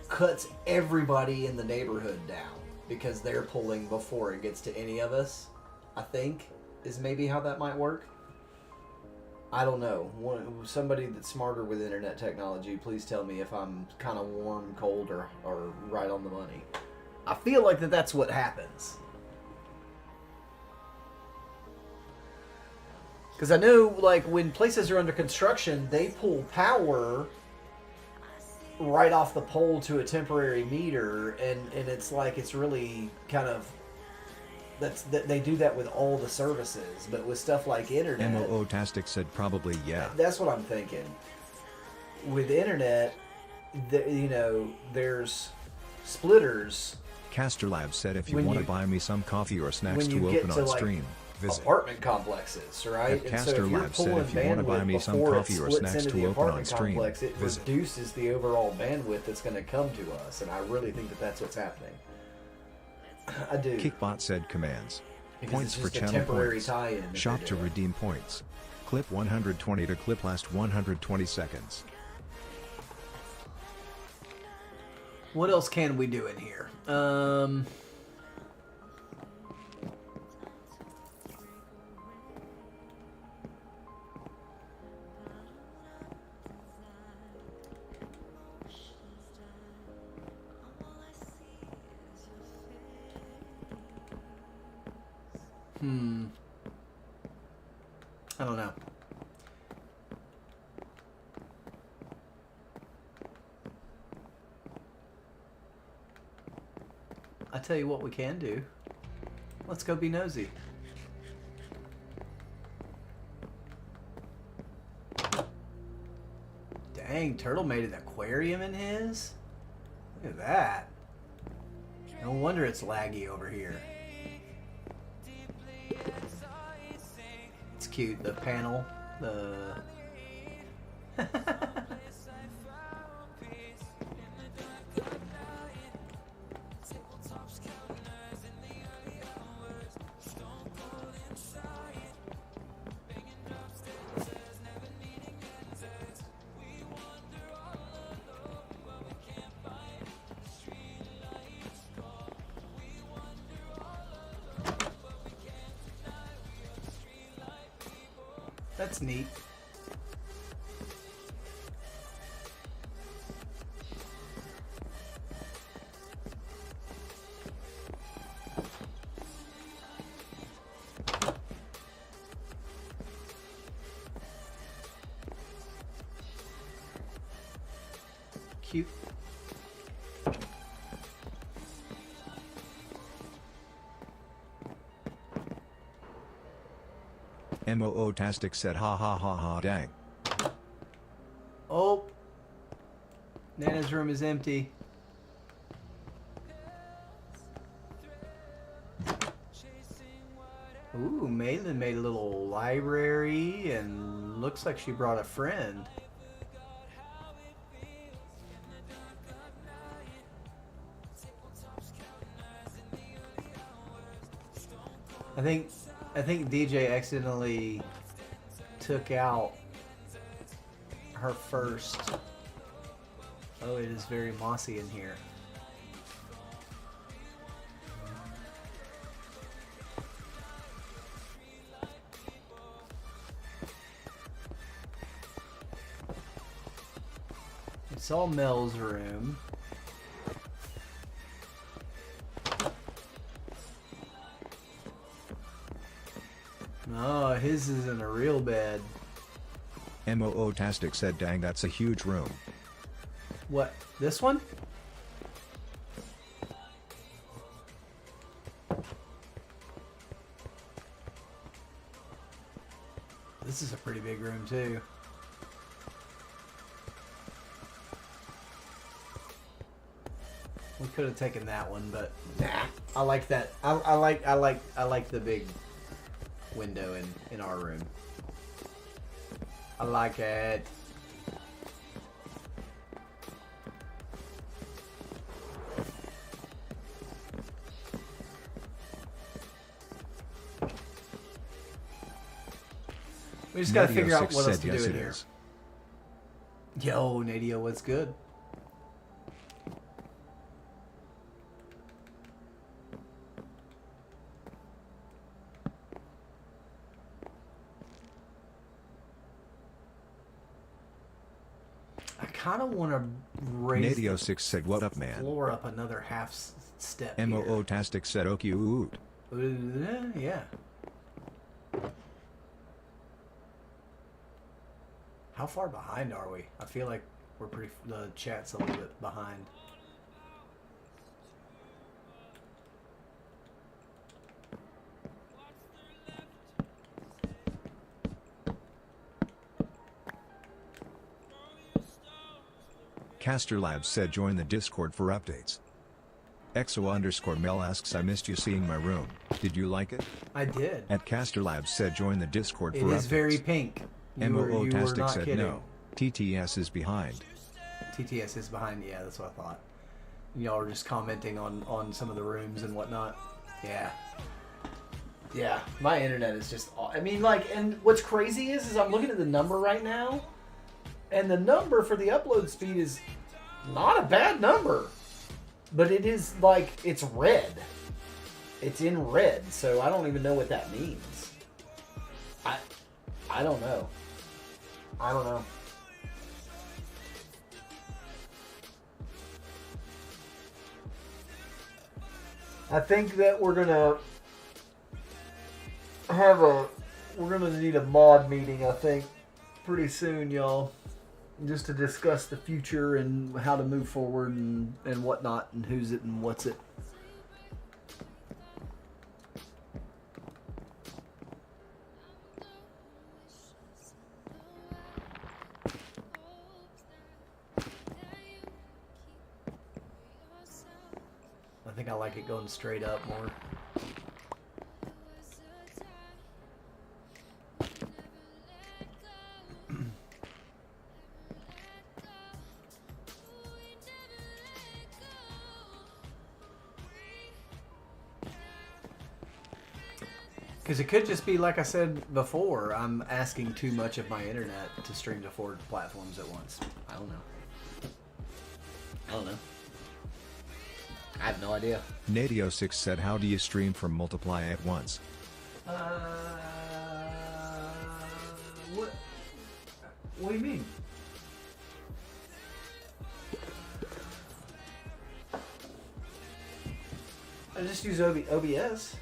B: cuts everybody in the neighborhood down because they're pulling before it gets to any of us, I think. is maybe how that might work. I don't know. Somebody that's smarter with internet technology, please tell me if I'm kind of warm, cold, or right on the money. I feel like that's what happens. Because I know, like, when places are under construction, they pull power right off the pole to a temporary meter, and it's like, it's really kind of... they do that with all the services, but with stuff like internet...
A: MOO-tastic said probably yeah.
B: That's what I'm thinking. With internet, you know, there's splitters.
A: Caster Lab said if you
B: When
A: want to
B: you-
A: buy me some coffee or snacks
B: when you
A: to
B: get
A: open
B: to,
A: on
B: like,
A: stream, visit.
B: Apartment complexes, right?
A: If Caster Lab said if you want to buy me some coffee or snacks to open on stream,
B: complex, it
A: visit.
B: reduces the overall bandwidth that's going to come to us, and I really think that's what's happening. I do.
A: Kickbot said commands.
B: Because
A: Points
B: it's
A: for
B: just a
A: channel
B: temporary
A: points.
B: tie-in that
A: Shop
B: they're
A: to
B: doing.
A: redeem points. Clip 120 to clip last 120 seconds.
B: What else can we do in here? I don't know. I tell you what we can do. Let's go be nosy. Dang, Turtle made an aquarium in his? Look at that. No wonder it's laggy over here. It's cute, the panel, the... That's neat. Cute.
A: MOO-tastic said ha ha ha ha dang.
B: Oh. Nana's room is empty. Ooh, Malin made a little library and looks like she brought a friend. I think DJ accidentally took out her first. Oh, it is very mossy in here. It's all Mel's room. Oh, his isn't a real bed.
A: MOO-tastic said dang that's a huge room.
B: What? This one? This is a pretty big room too. We could have taken that one, but nah. I like that. I like the big window in our room. I like it. We just gotta figure out
A: Nadio6
B: what else
A: said
B: to
A: yes
B: do in
A: it
B: here.
A: is.
B: Yo, Nadio, what's good? kind of want to raise the
A: Nadio6 said, what up, man?
B: floor up another half step here.
A: MOO-tastic said, okay, oot.
B: Yeah. How far behind are we? I feel like we're pretty. The chat's a little bit behind.
A: Caster Labs said, join the Discord for updates. EXO_Mel asks, I missed you seeing my room. Did you like it?
B: I did.
A: At Caster Labs said, join the Discord
B: It
A: for updates.
B: is very pink. You were
A: MOO-tastic
B: not
A: said,
B: kidding.
A: no. TTS is behind.
B: TTS is behind. Yeah, that's what I thought. Y'all are just commenting on some of the rooms and whatnot. Yeah. Yeah, my internet is just. I mean, like, and what's crazy is I'm looking at the number right now, and the number for the upload speed is not a bad number, but it is like it's red. It's in red, so I don't even know what that means. I don't know. I don't know. I think that we're gonna need a mod meeting, I think, pretty soon, y'all, just to discuss the future and how to move forward and whatnot and who's it and what's it. I think I like it going straight up more. Because it could just be, like I said before, I'm asking too much of my internet to stream to 4 platforms at once. I don't know. I don't know. I have no idea.
A: Nadio6 said, how do you stream from multiply at once?
B: What do you mean? I just use OBS.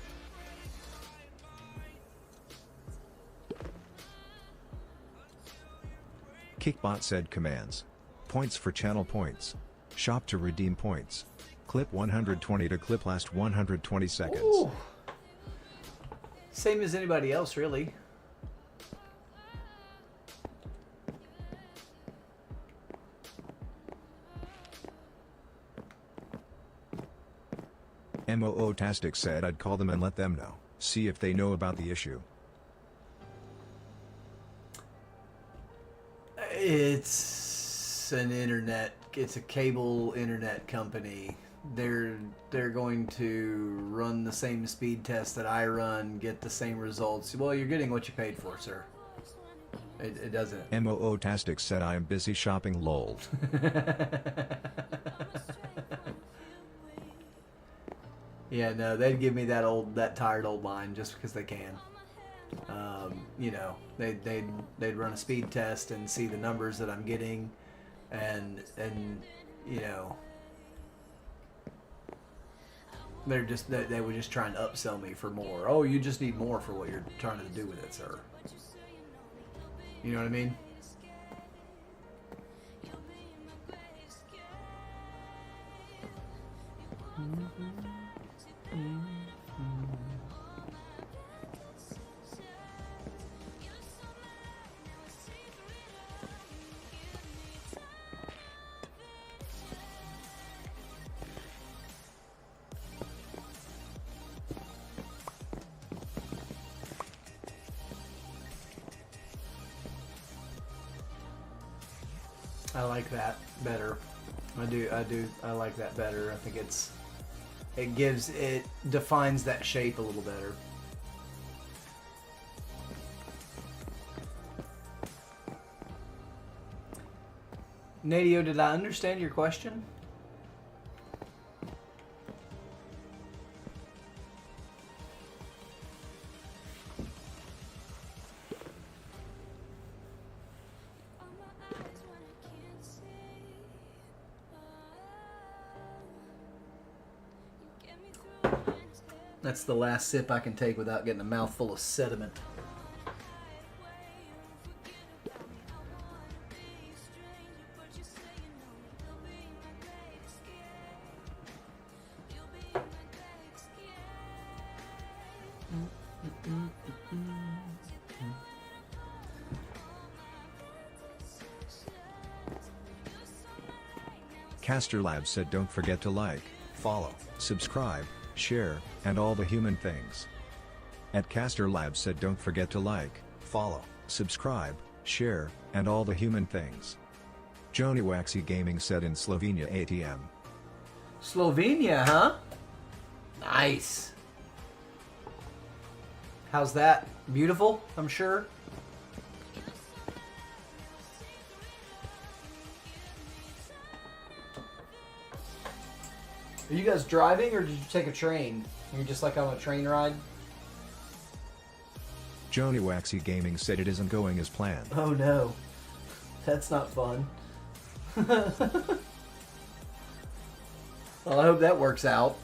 A: Kickbot said, commands. Points for channel points. Shop to redeem points. Clip 120 to clip last 120 seconds.
B: Ooh. Same as anybody else, really.
A: MOO-tastic said, I'd call them and let them know. See if they know about the issue.
B: It's an internet. It's a cable internet company. They're going to run the same speed test that I run, get the same results. Well, you're getting what you paid for, sir. It doesn't.
A: MOO-tastic said, I am busy shopping, lol.
B: Yeah, no, they'd give me that tired old line just because they can. You know, they'd run a speed test and see the numbers that I'm getting, and you know, they were just trying to upsell me for more. Oh, you just need more for what you're trying to do with it, sir. You know what I mean? I like that better. I like that better. I think it defines that shape a little better. Nadio, did I understand your question? That's the last sip I can take without getting a mouthful of sediment.
A: Caster Labs said don't forget to like, follow, subscribe, share, and all the human things. At Caster Labs said don't forget to like, follow, subscribe, share, and all the human things. Joni Waxy Gaming said in Slovenia ATM.
B: Slovenia, huh? Nice. How's that? Beautiful, I'm sure. Are you guys driving or did you take a train? You're just like on a train ride?
A: Joni Waxy Gaming said it isn't going as planned.
B: Oh no. That's not fun. Well, I hope that works out.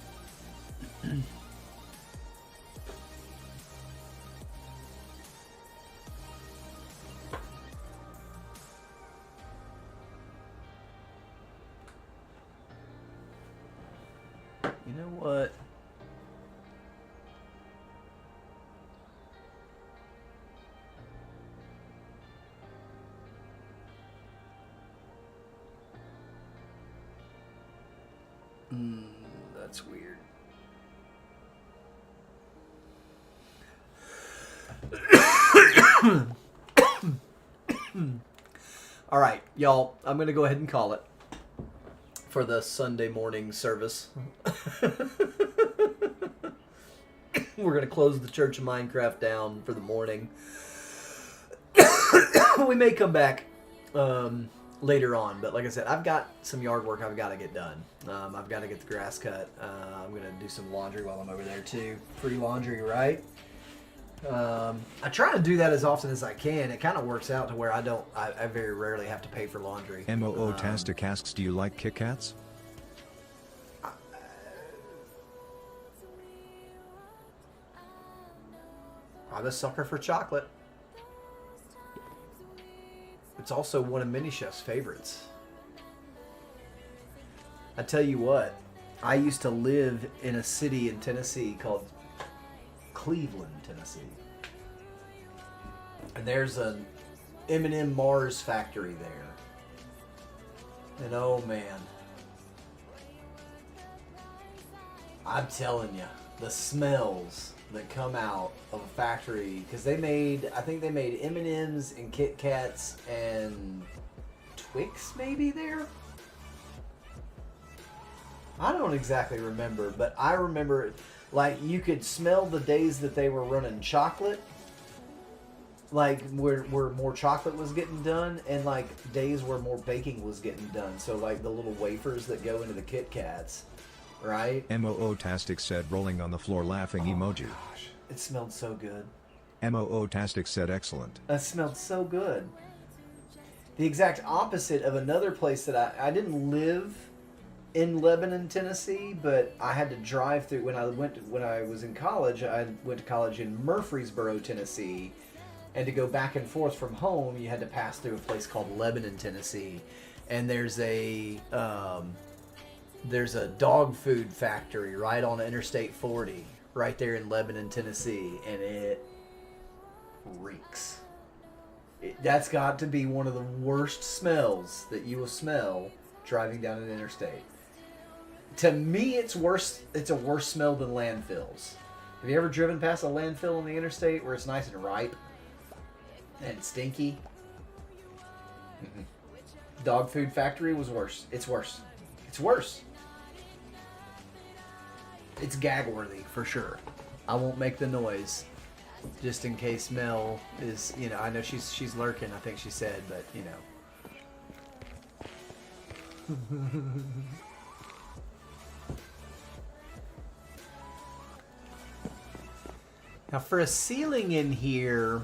B: You know what? That's weird. All right, y'all, I'm going to go ahead and call it for the Sunday morning service. We're going to close the Church of Minecraft down for the morning. We may come back later on, but like I said, I've got some yard work I've got to get done. I've got to get the grass cut. I'm going to do some laundry while I'm over there too. Free laundry, right? I try to do that as often as I can. It kind of works out to where I very rarely have to pay for laundry.
A: MOO Tastic asks, do you like Kit Kats?
B: I'm a sucker for chocolate. It's also one of Mini Chef's favorites. I tell you what, I used to live in a city in Tennessee called Cleveland, Tennessee. And there's an M&M Mars factory there. And oh man, I'm telling you, the smells that come out of a factory, because I think they made M&Ms and Kit Kats and Twix maybe there? I don't exactly remember, but I remember like you could smell the days that they were running chocolate, like where more chocolate was getting done, and like days where more baking was getting done. So like the little wafers that go into the Kit Kats, right?
A: MOO Tastic said rolling on the floor laughing emoji.
B: Gosh, it smelled so good.
A: MOO Tastic said excellent.
B: That smelled so good. The exact opposite of another place that I didn't live in Lebanon, Tennessee, but I had to drive through when I was in college. I went to college in Murfreesboro, Tennessee, and to go back and forth from home, you had to pass through a place called Lebanon, Tennessee, and there's a dog food factory right on Interstate 40, right there in Lebanon, Tennessee, and it reeks. That's got to be one of the worst smells that you will smell driving down an interstate. To me, it's worse. It's a worse smell than landfills. Have you ever driven past a landfill on the interstate where it's nice and ripe and stinky? Mm-mm. Dog food factory was worse. It's worse. It's worse. It's gag worthy for sure. I won't make the noise, just in case Mel is. I know she's lurking. I think she said, but Now for a ceiling in here,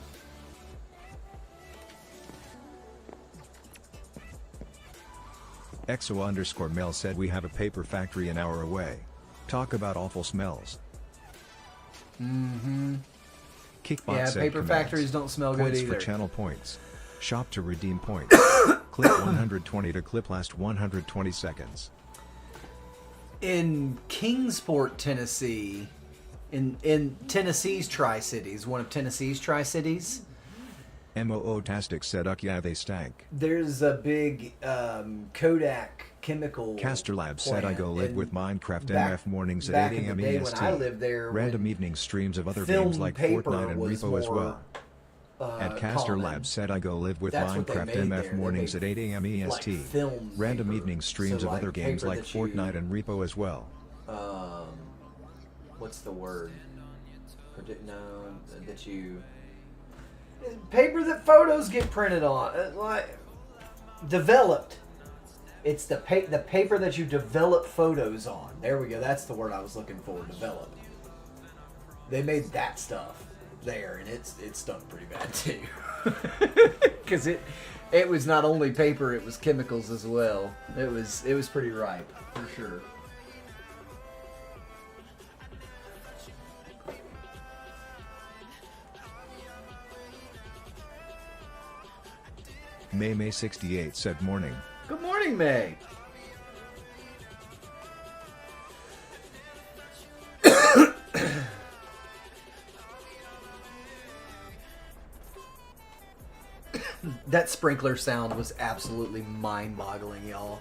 A: EXO_Mel said we have a paper factory an hour away. Talk about awful smells. Kickbot
B: Yeah,
A: said
B: paper
A: commands.
B: factories don't smell good
A: Points
B: either.
A: for channel points. Shop to redeem points. Clip 120 to clip last 120 seconds.
B: In Kingsport, Tennessee, in Tennessee's Tri-Cities, one of Tennessee's Tri-Cities,
A: Moo-tastic said yeah they stank.
B: there's a big Kodak chemical
A: Castor Lab said I go
B: plant,
A: live
B: and
A: with Minecraft
B: back-
A: MF mornings at
B: back
A: 8
B: in the
A: a.m.
B: day
A: EST.
B: when I lived there,
A: Random
B: when
A: evening streams of other
B: film
A: games like
B: paper
A: Fortnite and
B: was
A: Repo as
B: more,
A: well. At Castor
B: common.
A: Lab said I go live with
B: That's what they
A: Minecraft
B: made
A: MF
B: there. They
A: mornings
B: made,
A: at 8 a.m. EST.
B: like, film
A: Random
B: paper.
A: evening streams
B: So,
A: of other
B: like,
A: games
B: paper
A: like
B: that you-
A: Fortnite and Repo as well.
B: What's the word? No, that you paper that photos get printed on, like developed. It's the paper that you develop photos on. There we go. That's the word I was looking for. Develop. They made that stuff there, and it stunk pretty bad too. Because it was not only paper, it was chemicals as well. It was pretty ripe for sure.
A: May68 said morning.
B: Good morning, May. That sprinkler sound was absolutely mind-boggling, y'all.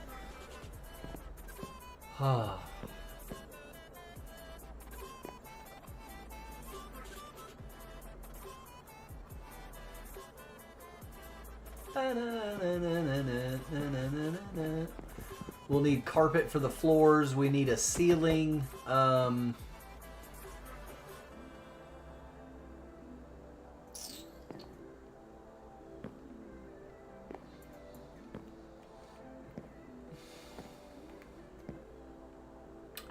B: We'll need carpet for the floors. We need a ceiling.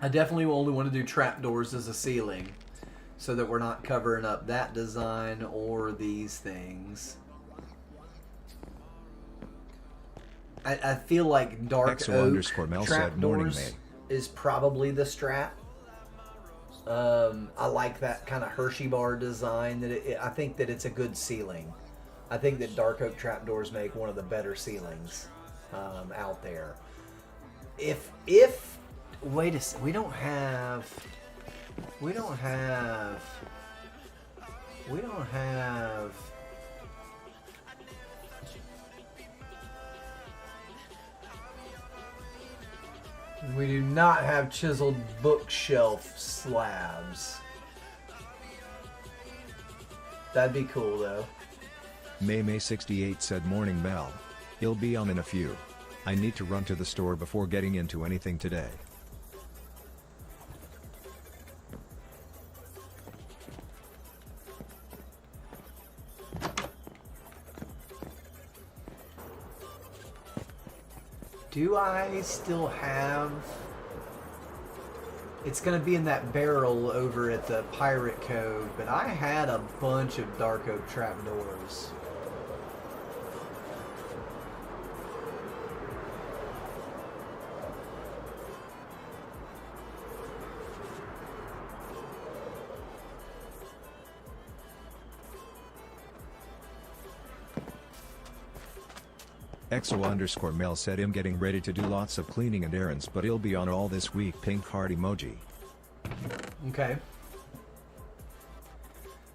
B: I definitely only want to do trapdoors as a ceiling, so that we're not covering up that design or these things. I feel like dark
A: XO_Mel
B: oak
A: said morning,
B: trapdoors
A: May.
B: is probably the strat. I like that kind of Hershey bar design. I think that it's a good ceiling. I think that dark oak trapdoors make one of the better ceilings out there. If wait a second, we don't have. We do not have chiseled bookshelf slabs. That'd be cool though.
A: May68 said morning Mel. He'll be on in a few. I need to run to the store before getting into anything today.
B: Do I still have... It's going to be in that barrel over at the Pirate Cove, but I had a bunch of dark oak trapdoors.
A: XO_Mel said him getting ready to do lots of cleaning and errands, but he'll be on all this week. Pink heart emoji.
B: Okay.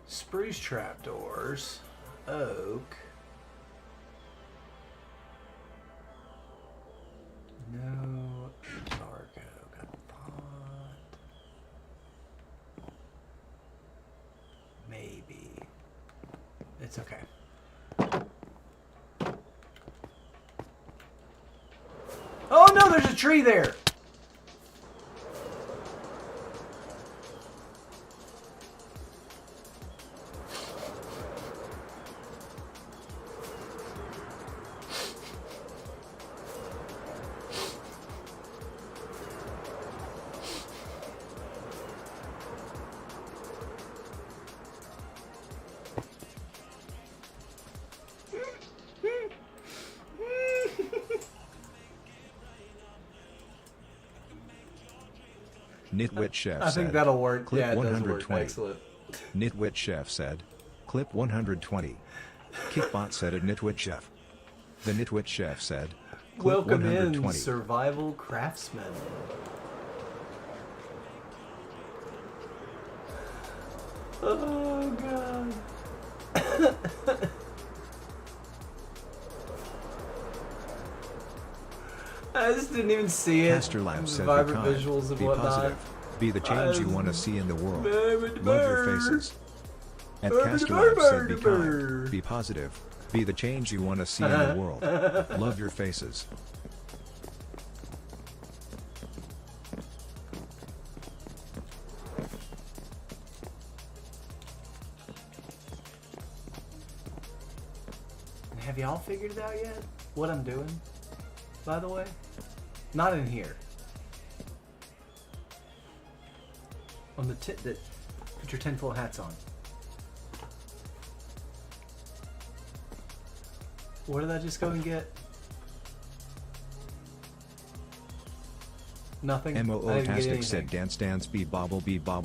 B: Spruce trapdoors. Oak. No. Dark oak. Pot. Maybe. It's okay. Oh no, there's a tree there!
A: Nitwit Chef
B: I think
A: said,
B: that'll work.
A: Clip
B: Yeah, it does work.
A: 120.
B: Excellent.
A: Nitwit Chef said. Clip 120. Kickbot said at Nitwit Chef. The Nitwit Chef said. Clip
B: Welcome in,
A: 120.
B: survival craftsman. Oh god. I just didn't even see it.
A: Caster Labs said be
B: Vibrant
A: kind,
B: visuals and
A: be
B: whatnot.
A: positive, be the change you want to see in the world.
B: Bird,
A: Love your
B: bird.
A: faces. At
B: Bird,
A: Caster
B: bird,
A: Labs said be
B: bird,
A: kind,
B: bird.
A: be positive, be the change you want to see in the world. Love your faces.
B: Have y'all figured it out yet? What I'm doing? By the way? Not in here. On the tip that put your tinfoil hats on. What did I just go and get? Nothing.
A: MOO-tastic said dance dance be bobble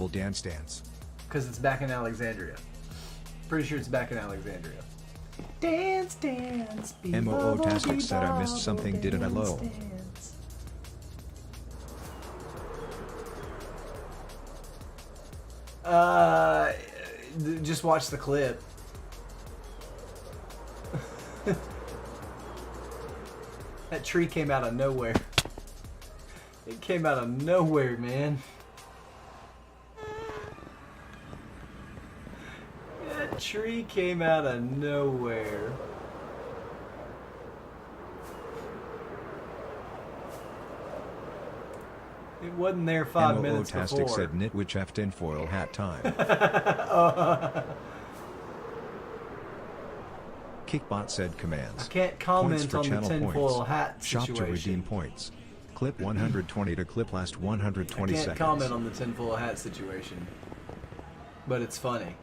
A: dance dance.
B: Because it's back in Alexandria. Pretty sure it's back in Alexandria. Dance, dance, be
A: MOO-tastic said I missed something, didn't I, lol?
B: Just watch the clip. That tree came out of nowhere. It came out of nowhere, man. That tree came out of nowhere. It wasn't there 5 minutes
A: MOO-tastic
B: before.
A: said Nitwit Chef tinfoil hat time. Kickbot said commands.
B: I can't
A: Points
B: comment
A: for
B: on the
A: channel
B: tinfoil
A: points.
B: hat
A: Shop
B: situation.
A: to redeem points. Clip 120 to clip last 120
B: I can't
A: seconds.
B: comment on the tinfoil hat situation, but it's funny.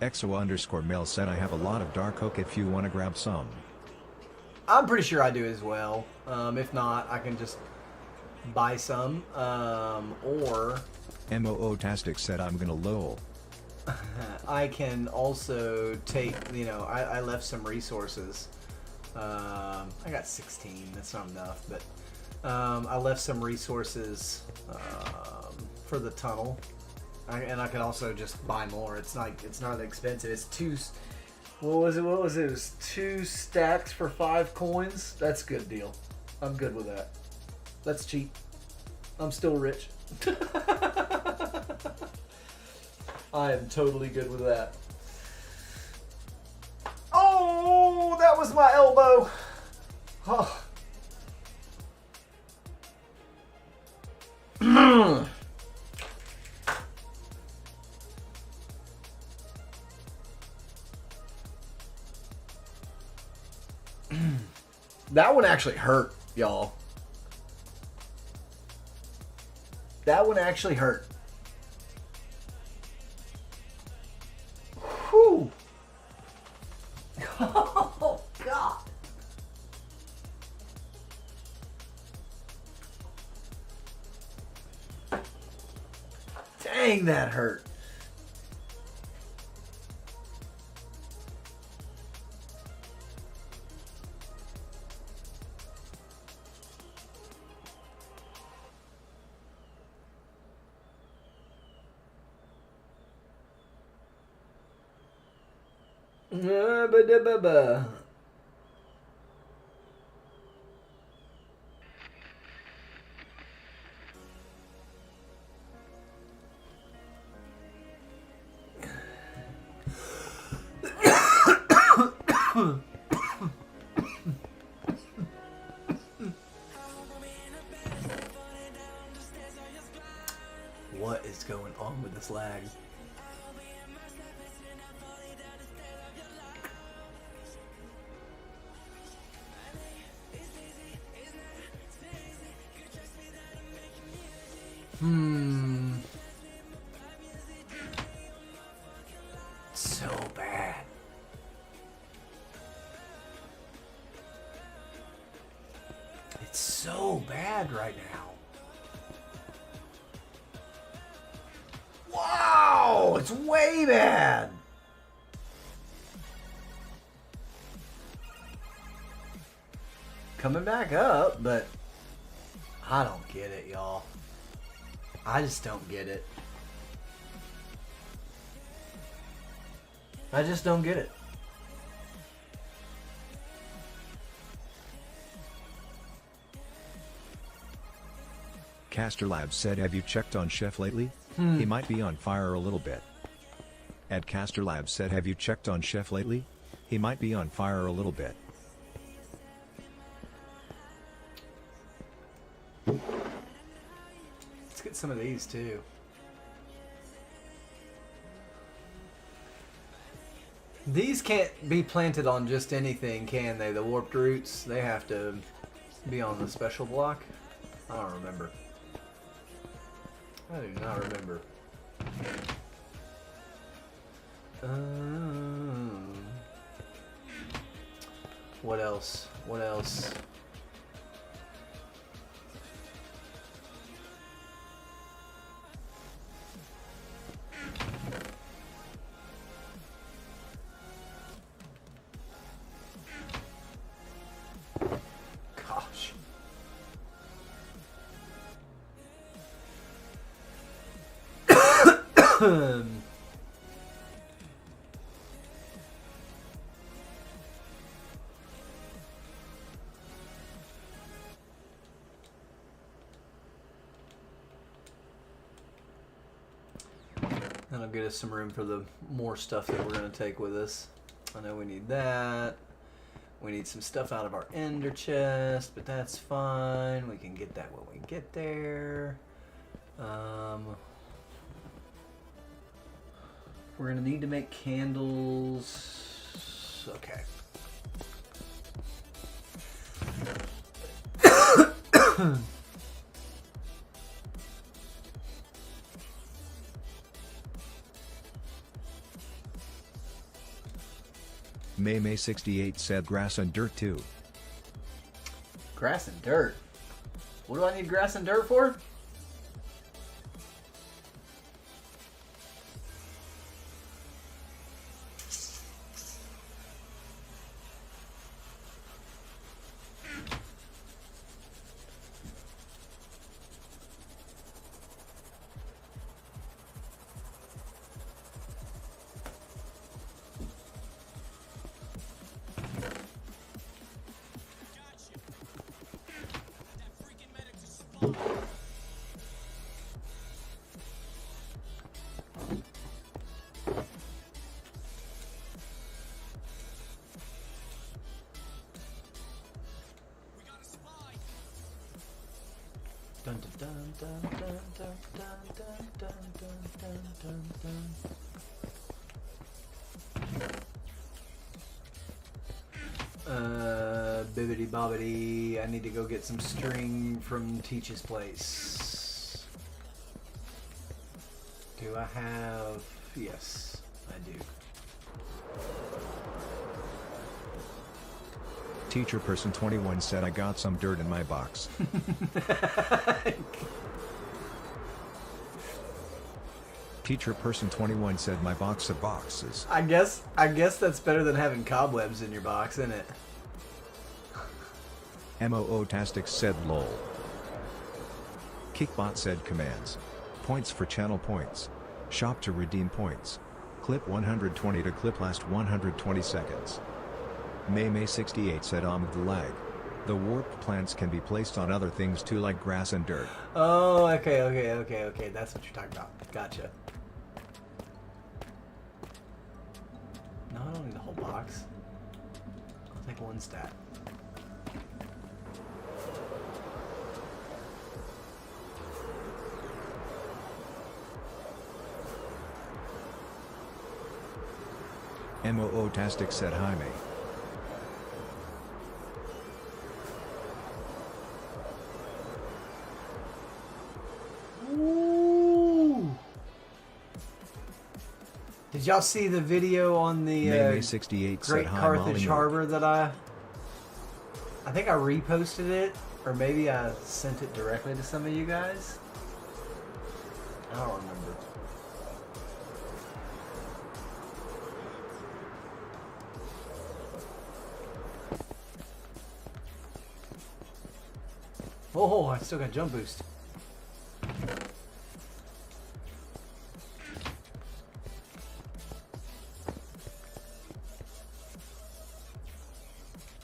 A: EXO_mail said I have a lot of dark oak if you want to grab some.
B: I'm pretty sure I do as well. If not, I can just buy some. Or
A: MOO-tastic said I'm gonna lol.
B: I can also take, I left some resources. I got 16, that's not enough, but I left some resources for the tunnel. And I could also just buy more. It's not expensive. It's what was it? It was 2 stacks for 5 coins. That's a good deal. I'm good with that. That's cheap. I'm still rich. I am totally good with that. Oh, that was my elbow. Oh. That one actually hurt, y'all. That one actually hurt. Whew. Oh, God. Dang, that hurt. Ba-da-ba-ba. What is going on with this lag? So bad. It's so bad right now. Wow! Oh, it's way bad. Coming back up, but I don't get it, y'all. I just don't get it. I just don't get it.
A: Caster Labs said, have you checked on Chef lately? He might be on fire a little bit. Ed Caster Labs said, have you checked on Chef lately? He might be on fire a little bit.
B: Let's get some of these too. These can't be planted on just anything, can they? The warped roots, they have to be on the special block. I don't remember. I do not remember. What else? What else? Gosh. That'll get us some room for the more stuff that we're going to take with us. I know we need that. We need some stuff out of our ender chest, but that's fine. We can get that when we get there. We're going to need to make candles. Okay.
A: May 68 said grass and dirt too.
B: Grass and dirt. What do I need grass and dirt for? Dun, dun, dun, dun, dun, dun, dun, dun, dun, dun, dun. Bibbidi bobbidi. I need to go get some string from Teach's place. Do I have? Yes, I do.
A: Teacher Person 21 said, I got some dirt in my box. Teacher Person 21 said, my box of boxes.
B: I guess that's better than having cobwebs in your box, isn't it?
A: Moo-tastic said lol. Kickbot said commands. Points for channel points. Shop to redeem points. Clip 120 to clip last 120 seconds. May 68 said the lag. The warped plants can be placed on other things too, like grass and dirt.
B: Oh, okay. That's what you're talking about. Gotcha. No, I don't need the whole box. I'll take one stat.
A: Moo-tastic said hi May.
B: Ooh. Did y'all see the video on the
A: May 68 said
B: Great
A: hi
B: Carthage
A: Molly Mook.
B: Harbor that I think I reposted it, or maybe I sent it directly to some of you guys? I don't remember. Oh, I still got jump boost.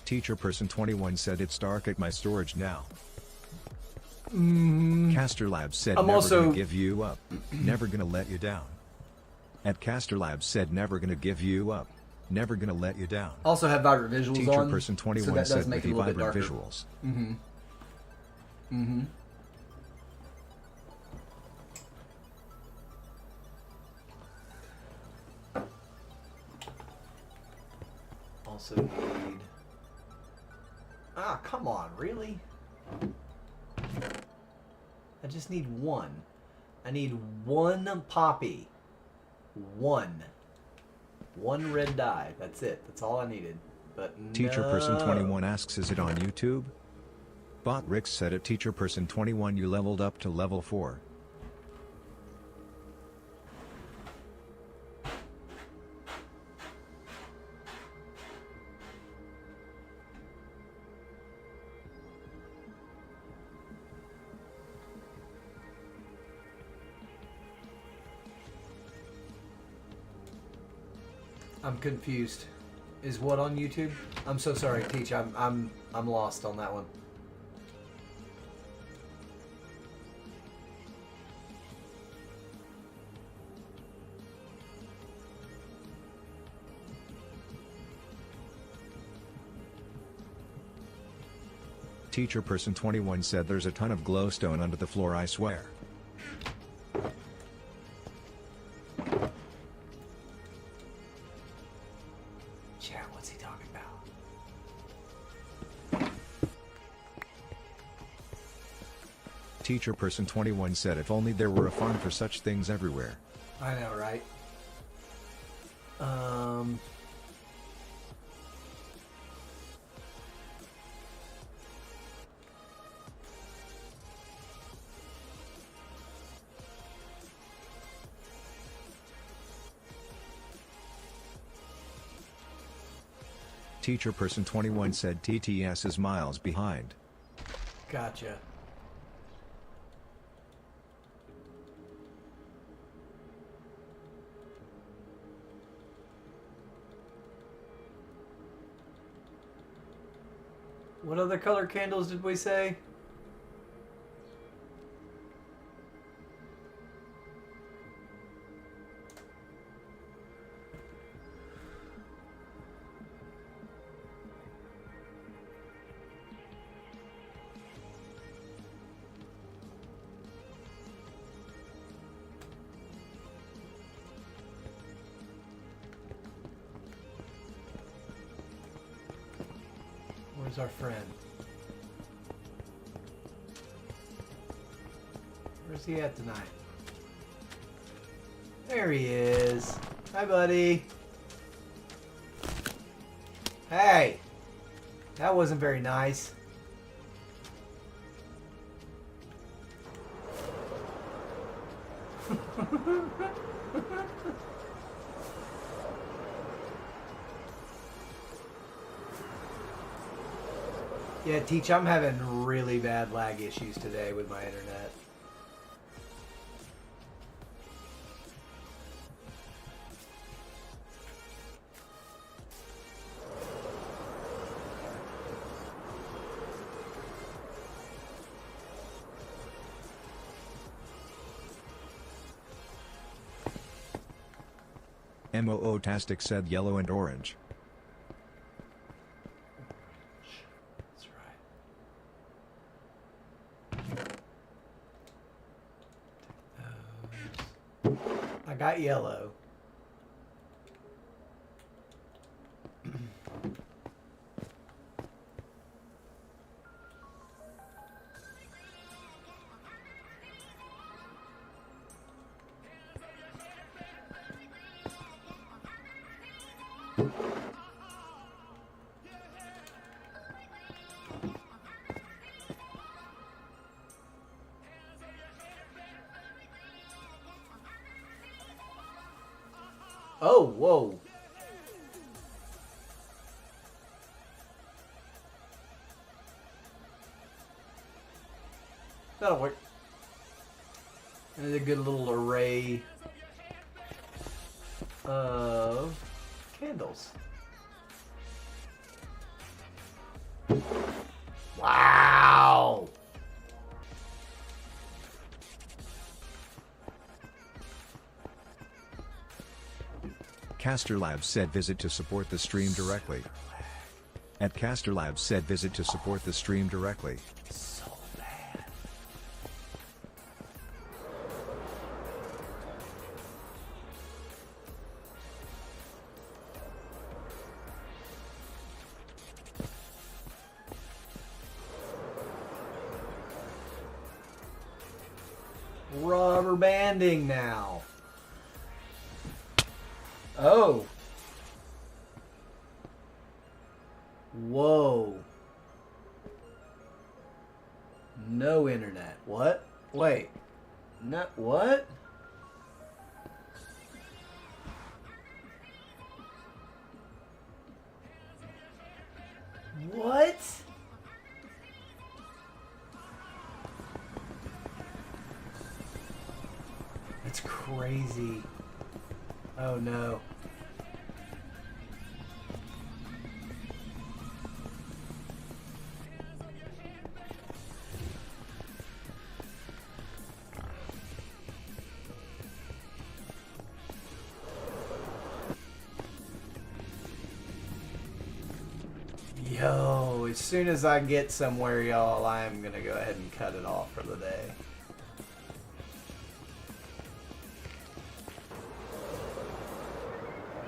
A: Teacher person 21 said it's dark at my storage now. Caster Labs said
B: I'm
A: never
B: also-
A: gonna give you up. Never gonna let you down. At Caster Labs said never gonna give you up. Never gonna let you down.
B: Also have vibrant visuals
A: Teacher
B: on.
A: person
B: so
A: 21
B: that does
A: said
B: make
A: with
B: it a
A: the
B: little bit
A: vibrant
B: darker.
A: visuals.
B: Also need... Ah, come on, really? I just need one. I need one poppy. One. One red dye. That's it. That's all I needed. But
A: Teacher person
B: no.
A: 21 asks, is it on YouTube? Bot Rick said at Teacher person 21 you leveled up to level 4.
B: I'm confused. Is what on YouTube? I'm so sorry, Teach. I'm lost on that one.
A: Teacher person 21 said there's a ton of glowstone under the floor, I swear.
B: Chat, what's he talking about?
A: Teacher person 21 said if only there were a farm for such things everywhere.
B: I know, right?
A: Teacher person 21 said TTS is miles behind.
B: Gotcha. What other color candles did we say? Where's our friend? Where's he at tonight? There he is. Hi, buddy. Hey! That wasn't very nice. Yeah, Teach, I'm having really bad lag issues today with my internet.
A: MOO-tastic said yellow and orange.
B: That's right. I got yellow. Oh, whoa. That'll work. And a good little array of candles. Wow!
A: Caster Labs said visit to support the stream directly. At Caster Labs said visit to support the stream directly.
B: So bad. Rubber banding now. Oh. Whoa. No internet. What? Wait. No, what? What? That's crazy. Oh no. Yo, as soon as I get somewhere, y'all, I'm gonna go ahead and cut it off for the day.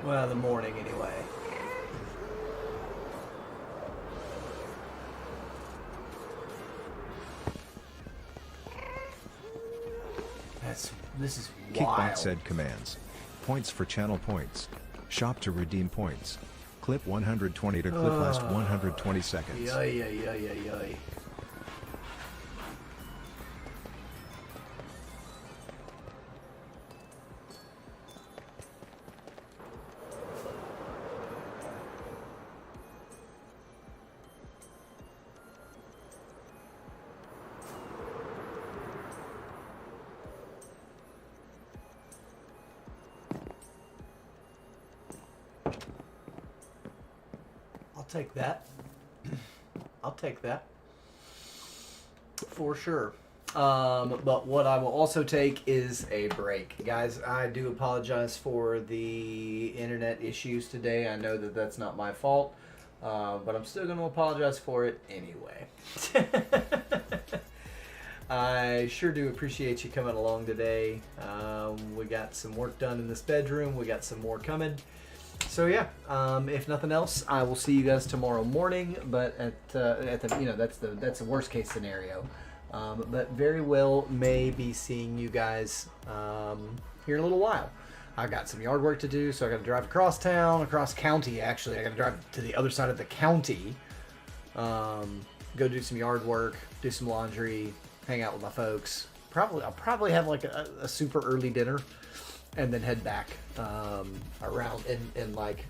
B: Well, the morning anyway. This is
A: Kickbot
B: wild.
A: said commands. Points for channel points. Shop to redeem points. Clip 120 to clip last 120 seconds.
B: Yoy. I'll take that. I'll take that. For sure. But what I will also take is a break. Guys, I do apologize for the internet issues today. I know that that's not my fault, but I'm still going to apologize for it anyway. I sure do appreciate you coming along today. We got some work done in this bedroom. We got some more coming. So yeah, if nothing else, I will see you guys tomorrow morning. But at the that's the worst case scenario. But very well may be seeing you guys here in a little while. I've got some yard work to do, so I got to drive across town, across county. Actually, I got to drive to the other side of the county. Go do some yard work, do some laundry, hang out with my folks. I'll probably have like a super early dinner, and then head back around and like